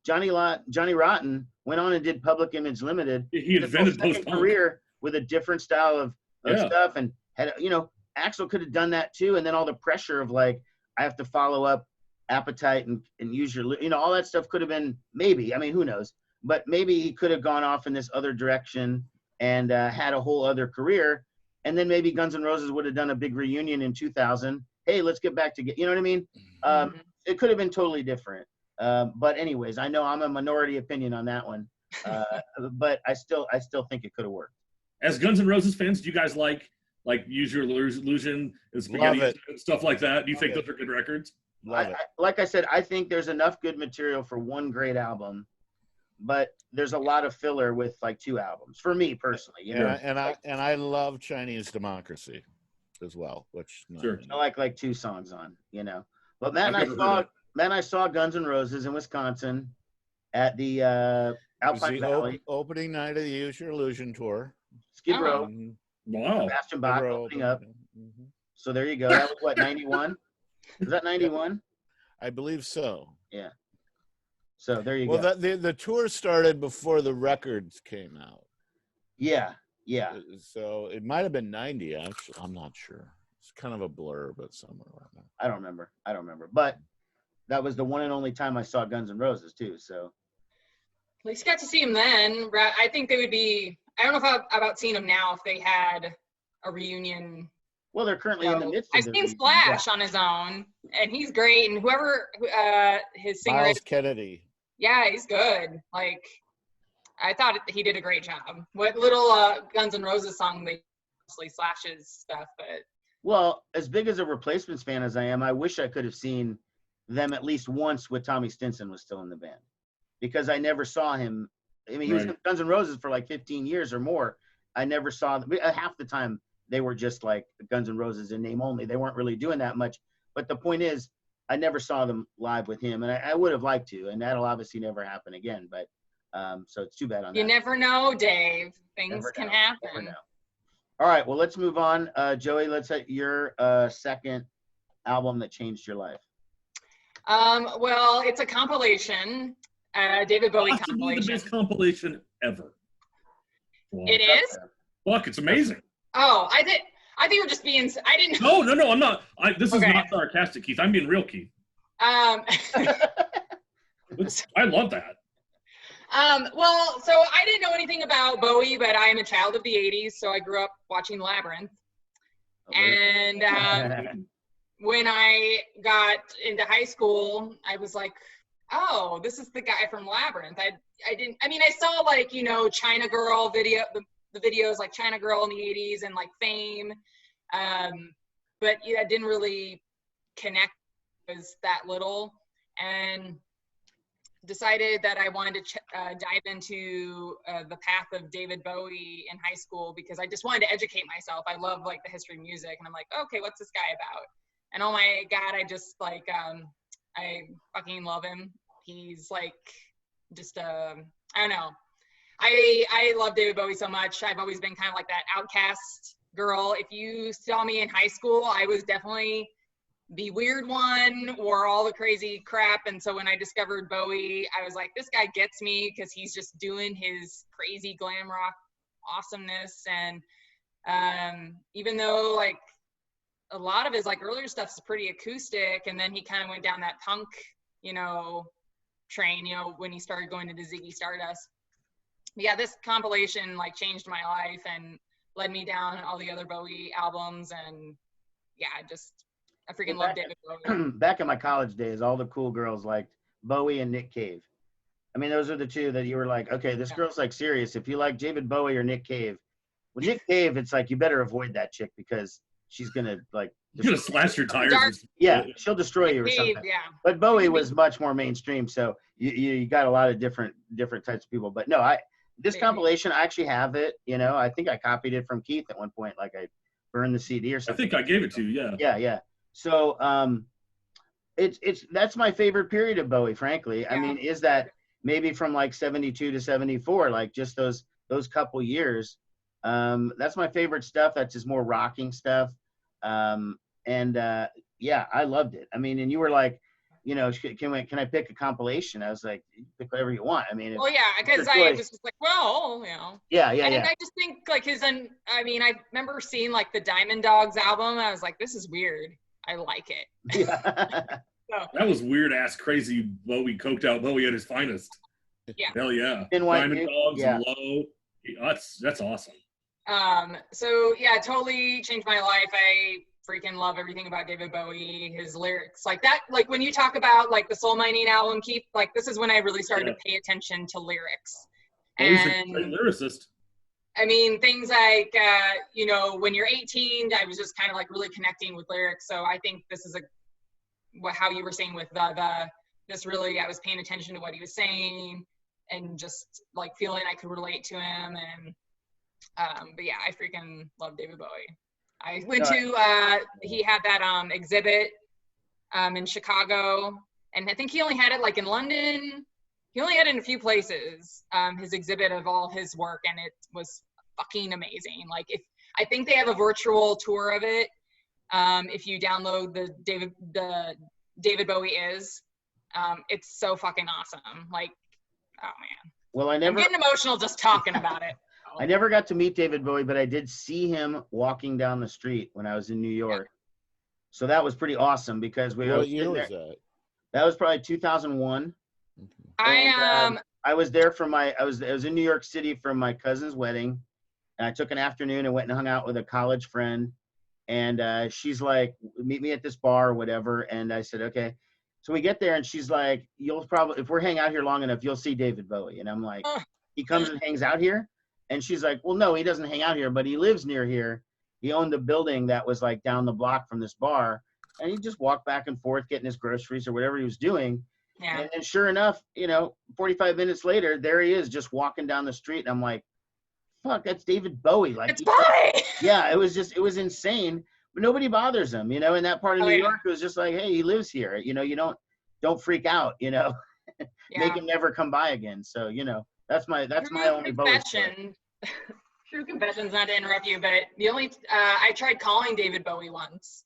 [SPEAKER 2] Johnny Rotten went on and did Public Image Limited.
[SPEAKER 4] He invented post-punk.
[SPEAKER 2] Career with a different style of stuff. And had, Axl could have done that too. And then all the pressure of like, I have to follow up Appetite and Use Your, all that stuff could have been maybe, I mean, who knows, but maybe he could have gone off in this other direction and had a whole other career. And then maybe Guns N' Roses would have done a big reunion in 2000. Hey, let's get back to you know what I mean? It could have been totally different. But anyways, I know I'm a minority opinion on that one. But I still think it could have worked.
[SPEAKER 4] As Guns N' Roses fans, do you guys like Use Your Illusion and Spaghetti and stuff like that? Do you think those are good records?
[SPEAKER 2] Like I said, I think there's enough good material for one great album, but there's a lot of filler with like 2 albums for me personally.
[SPEAKER 5] And I love Chinese Democracy as well, which
[SPEAKER 2] I like 2 songs on, But Matt and I saw Guns N' Roses in Wisconsin at the Alpine Valley
[SPEAKER 5] opening night of the Use Your Illusion tour.
[SPEAKER 2] Skid Row.
[SPEAKER 4] Wow.
[SPEAKER 2] Sebastian Bach opening up. So there you go. That was what, 91? Was that 91?
[SPEAKER 5] I believe so.
[SPEAKER 2] Yeah. So there you go.
[SPEAKER 5] Well, the tour started before the records came out.
[SPEAKER 2] Yeah.
[SPEAKER 5] So it might have been 90, actually. I'm not sure. It's kind of a blur, but somewhere around there.
[SPEAKER 2] I don't remember. But that was the one and only time I saw Guns N' Roses too. So
[SPEAKER 3] At least got to see him then. I think they would be. I don't know about seeing them now if they had a reunion.
[SPEAKER 2] Well, they're currently in the midst of
[SPEAKER 3] I've seen Slash on his own, and he's great. And whoever his singer
[SPEAKER 5] Miles
[SPEAKER 3] is,
[SPEAKER 5] Kennedy.
[SPEAKER 3] Yeah, he's good. Like, I thought he did a great job. What little Guns N' Roses song they mostly Slash's stuff, but.
[SPEAKER 2] Well, as big as a Replacements fan as I am, I wish I could have seen them at least once with Tommy Stinson was still in the band, because I never saw him. I mean, he was in
[SPEAKER 4] Right.
[SPEAKER 2] Guns N' Roses for like 15 years or more. I never saw them. Half the time they were just like Guns N' Roses in name only. They weren't really doing that much. But the point is, I never saw them live with him, and I would have liked to, and that'll obviously never happen again. But so it's too bad on
[SPEAKER 3] You
[SPEAKER 2] that.
[SPEAKER 3] never know, Dave. Things
[SPEAKER 2] Never
[SPEAKER 3] can
[SPEAKER 2] know.
[SPEAKER 3] happen.
[SPEAKER 2] Never know. All right, well, let's move on. Joey, let's hit your second album that changed your life.
[SPEAKER 3] Well, it's a compilation, David Bowie
[SPEAKER 4] Possibly the
[SPEAKER 3] compilation.
[SPEAKER 4] best compilation ever. Wow.
[SPEAKER 3] It is?
[SPEAKER 4] Fuck, it's amazing.
[SPEAKER 3] Oh, I think you were just being. I didn't.
[SPEAKER 4] No, I'm not. This is
[SPEAKER 3] Okay.
[SPEAKER 4] not sarcastic, Keith. I'm being real, Keith.
[SPEAKER 3] Um,
[SPEAKER 4] I love that.
[SPEAKER 3] well, so I didn't know anything about Bowie, but I am a child of the '80s, so I grew up watching Labyrinth. And when I got into high school, I was like, oh, this is the guy from Labyrinth. I saw like, China Girl the videos like China Girl in the 80s and like Fame. But I didn't really connect as that little, and decided that I wanted to dive into the path of David Bowie in high school, because I just wanted to educate myself. I love like the history of music, and I'm like, okay, what's this guy about? And oh my God, I just like, I fucking love him. He's like, just, I don't know. I love David Bowie so much. I've always been kind of like that outcast girl. If you saw me in high school, I was definitely the weird one or all the crazy crap. And so when I discovered Bowie, I was like, this guy gets me, because he's just doing his crazy glam rock awesomeness. And even though like a lot of his like earlier stuff is pretty acoustic, and then he kind of went down that punk, train, when he started going into Ziggy Stardust. Yeah, this compilation like changed my life and led me down all the other Bowie albums. And yeah, I freaking love David Bowie.
[SPEAKER 2] Back in my college days, all the cool girls liked Bowie and Nick Cave. I mean, those are the two that you were like, okay, this girl's like serious. If you like David Bowie or Nick Cave, with Nick Cave, it's like you better avoid that chick, because she's gonna like.
[SPEAKER 4] You're gonna slash your tires.
[SPEAKER 3] Dark-
[SPEAKER 2] Yeah, she'll destroy you or
[SPEAKER 3] Cave,
[SPEAKER 2] something.
[SPEAKER 3] yeah.
[SPEAKER 2] But Bowie was much more mainstream, so you got a lot of different types of people. But no, this compilation, I actually have it. I think I copied it from Keith at one point, like I burned the CD or
[SPEAKER 4] I
[SPEAKER 2] something.
[SPEAKER 4] think I gave it to you. Yeah.
[SPEAKER 2] Yeah. So that's my favorite period of Bowie, frankly. I mean, is that maybe from like 72 to 74, like just those couple years. That's my favorite stuff. That's just more rocking stuff. Yeah, I loved it. I mean, and you were like, can I pick a compilation? I was like, pick whatever you want. I mean,
[SPEAKER 3] Well, yeah, because I was just like, well,
[SPEAKER 2] Yeah.
[SPEAKER 3] And I just think like I remember seeing like the Diamond Dogs album. I was like, this is weird. I like it.
[SPEAKER 2] Yeah.
[SPEAKER 3] So,
[SPEAKER 4] That was weird ass crazy Bowie, coked out Bowie at his finest.
[SPEAKER 3] Yeah.
[SPEAKER 4] Hell yeah.
[SPEAKER 2] In white,
[SPEAKER 4] Diamond Dogs,
[SPEAKER 2] yeah.
[SPEAKER 4] Low. That's awesome.
[SPEAKER 3] so yeah, totally changed my life. I freaking love everything about David Bowie, his lyrics like that. Like when you talk about like the Soul Mining album, Keith, like this is when I really started to pay attention to lyrics.
[SPEAKER 4] Bowie's a
[SPEAKER 3] And
[SPEAKER 4] great lyricist.
[SPEAKER 3] I mean, things like, when you're 18, I was just kind of like really connecting with lyrics. So I think this is how you were saying with this really, I was paying attention to what he was saying and just like feeling I could relate to him. And, but yeah, I freaking love David Bowie. I went to, he had that exhibit in Chicago, and I think he only had it like in London. He only had it in a few places, his exhibit of all his work, and it was fucking amazing. Like I think they have a virtual tour of it. If you download the David Bowie is, it's so fucking awesome. Like, oh man.
[SPEAKER 2] Well, I'm
[SPEAKER 3] getting emotional just talking about it.
[SPEAKER 2] I never got to meet David Bowie, but I did see him walking down the street when I was in New York. So that was pretty awesome, because
[SPEAKER 5] What year was that?
[SPEAKER 2] That was probably 2001.
[SPEAKER 3] I
[SPEAKER 2] was there for I was in New York City for my cousin's wedding, and I took an afternoon and went and hung out with a college friend, and she's like, meet me at this bar or whatever, and I said, okay. So we get there, and she's like, you'll probably, if we're hanging out here long enough, you'll see David Bowie. And I'm like, he comes and hangs out here? And she's like, well, no, he doesn't hang out here, but he lives near here. He owned a building that was like down the block from this bar. and he just walked back and forth getting his groceries or whatever he was doing.
[SPEAKER 3] Yeah.
[SPEAKER 2] And sure enough, 45 minutes later, there he is just walking down the street. And I'm like, fuck, that's David Bowie. Like,
[SPEAKER 3] It's Bowie.
[SPEAKER 2] yeah, it was insane. But nobody bothers him, in that part of New
[SPEAKER 3] yeah.
[SPEAKER 2] York. It was just like, hey, he lives here. You don't freak out,
[SPEAKER 3] Yeah.
[SPEAKER 2] make him never come by again. So, that's my only Bowie story.
[SPEAKER 3] confession. True confessions, not to interrupt you, but the only I tried calling David Bowie once.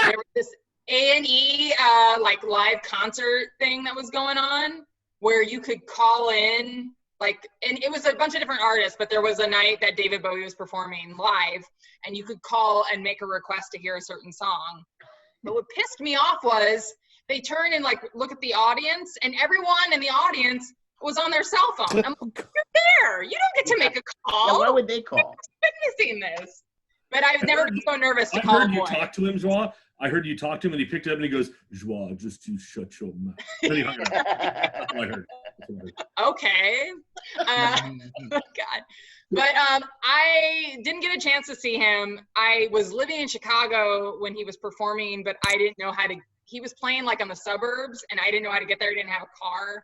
[SPEAKER 3] There was this A&E like live concert thing that was going on where you could call in, and it was a bunch of different artists, but there was a night that David Bowie was performing live, and you could call and make a request to hear a certain song. But what pissed me off was they turn and look at the audience, and everyone in the audience was on their cell phone. I'm like, you're there. You don't get to make a call.
[SPEAKER 2] Yeah, why would they call?
[SPEAKER 3] I'm witnessing this. But I've never been so nervous to
[SPEAKER 4] I
[SPEAKER 3] call
[SPEAKER 4] heard
[SPEAKER 3] a
[SPEAKER 4] you
[SPEAKER 3] boy.
[SPEAKER 4] talk to him, Joie. I heard you talk to him, and he picked it up and he goes, Joie, just you shut your mouth. Then he hung up. That's what I heard. That's what I heard.
[SPEAKER 3] Okay. God. But I didn't get a chance to see him. I was living in Chicago when he was performing, but I didn't know how to. He was playing on the suburbs, and I didn't know how to get there. I didn't have a car.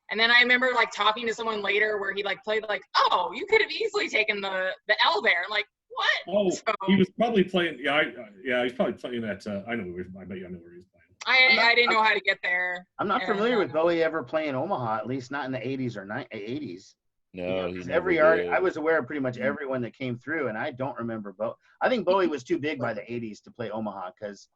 [SPEAKER 3] And then I remember talking to someone later where he played oh, you could have easily taken the L there. I'm like, what?
[SPEAKER 4] Oh,
[SPEAKER 3] So,
[SPEAKER 4] he was probably playing. Yeah, he's probably playing that. I know. I bet you I know where he's playing.
[SPEAKER 3] I didn't know how to get there.
[SPEAKER 2] I'm not
[SPEAKER 3] And,
[SPEAKER 2] familiar with Bowie ever playing Omaha, at least not in the 80s or 80s.
[SPEAKER 5] No, he
[SPEAKER 2] 'cause
[SPEAKER 5] never
[SPEAKER 2] every art,
[SPEAKER 5] did.
[SPEAKER 2] I was aware of pretty much everyone that came through, and I don't remember Bowie. I think Bowie was too big by the 80s to play Omaha because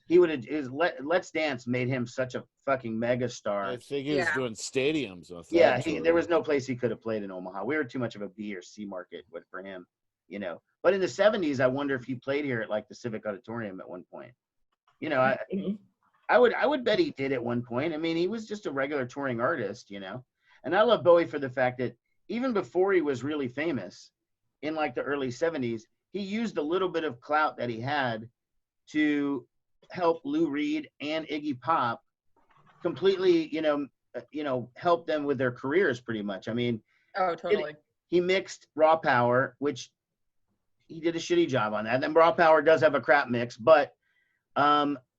[SPEAKER 2] he would have. Let's Dance made him such a fucking mega star.
[SPEAKER 5] I think he was
[SPEAKER 3] Yeah.
[SPEAKER 5] doing stadiums with that
[SPEAKER 2] Yeah,
[SPEAKER 5] tour.
[SPEAKER 2] there was no place he could have played in Omaha. We were too much of a B or C market for him, But in the 70s, I wonder if he played here at the Civic Auditorium at one point. I would bet he did at one point. I mean, he was just a regular touring artist, And I love Bowie for the fact that even before he was really famous, in the early 70s, he used a little bit of clout that he had to help Lou Reed and Iggy Pop completely, help them with their careers pretty much. I mean,
[SPEAKER 3] Oh, totally.
[SPEAKER 2] he mixed Raw Power, which he did a shitty job on that. And then Raw Power does have a crap mix, but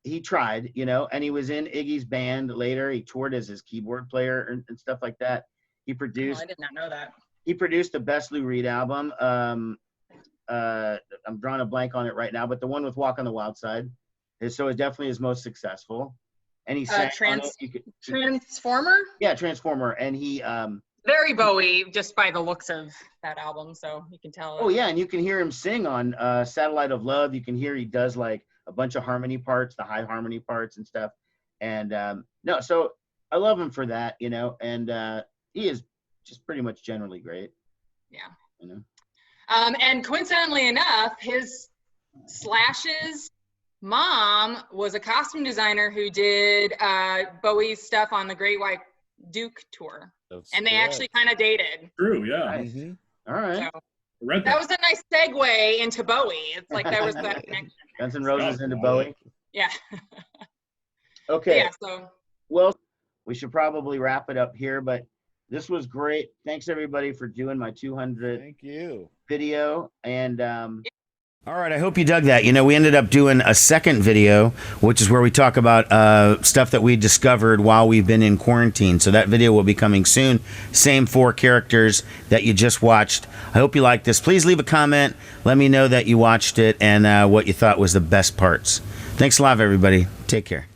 [SPEAKER 2] he tried, and he was in Iggy's band later. He toured as his keyboard player and stuff like that. He
[SPEAKER 3] Oh,
[SPEAKER 2] produced
[SPEAKER 3] I did not know that.
[SPEAKER 2] he produced the best Lou Reed album. I'm drawing a blank on it right now, but the one with Walk on the Wild Side is definitely his most successful. And he sang on it.
[SPEAKER 3] Transformer?
[SPEAKER 2] Yeah, Transformer. And he
[SPEAKER 3] Very Bowie, just by the looks of that album, so you can tell.
[SPEAKER 2] oh yeah, and you can hear him sing on Satellite of Love. You can hear he does a bunch of harmony parts, the high harmony parts and stuff. And no, so I love him for that, and he is just pretty much generally great.
[SPEAKER 3] Yeah. And coincidentally enough, his Slash's mom was a costume designer who did Bowie's stuff on the Great White Duke tour. And they actually kind of dated.
[SPEAKER 4] True. Yeah.
[SPEAKER 2] Nice.
[SPEAKER 5] Mhm.
[SPEAKER 2] All right.
[SPEAKER 3] So
[SPEAKER 4] I read
[SPEAKER 3] that was a nice segue into Bowie. It's there was that connection.
[SPEAKER 2] Guns N' Roses into
[SPEAKER 4] Oh,
[SPEAKER 2] Bowie.
[SPEAKER 3] Yeah.
[SPEAKER 2] Okay.
[SPEAKER 3] Yeah, so
[SPEAKER 2] Well, we should probably wrap it up here, but this was great. Thanks everybody for doing my 200th
[SPEAKER 5] Thank you.
[SPEAKER 2] video. And all right, I hope you dug that. We ended up doing a second video, which is where we talk about stuff that we discovered while we've been in quarantine. So that video will be coming soon. Same 4 characters that you just watched. I hope you liked this. Please leave a comment. Let me know that you watched it and what you thought was the best parts. Thanks a lot, everybody. Take care.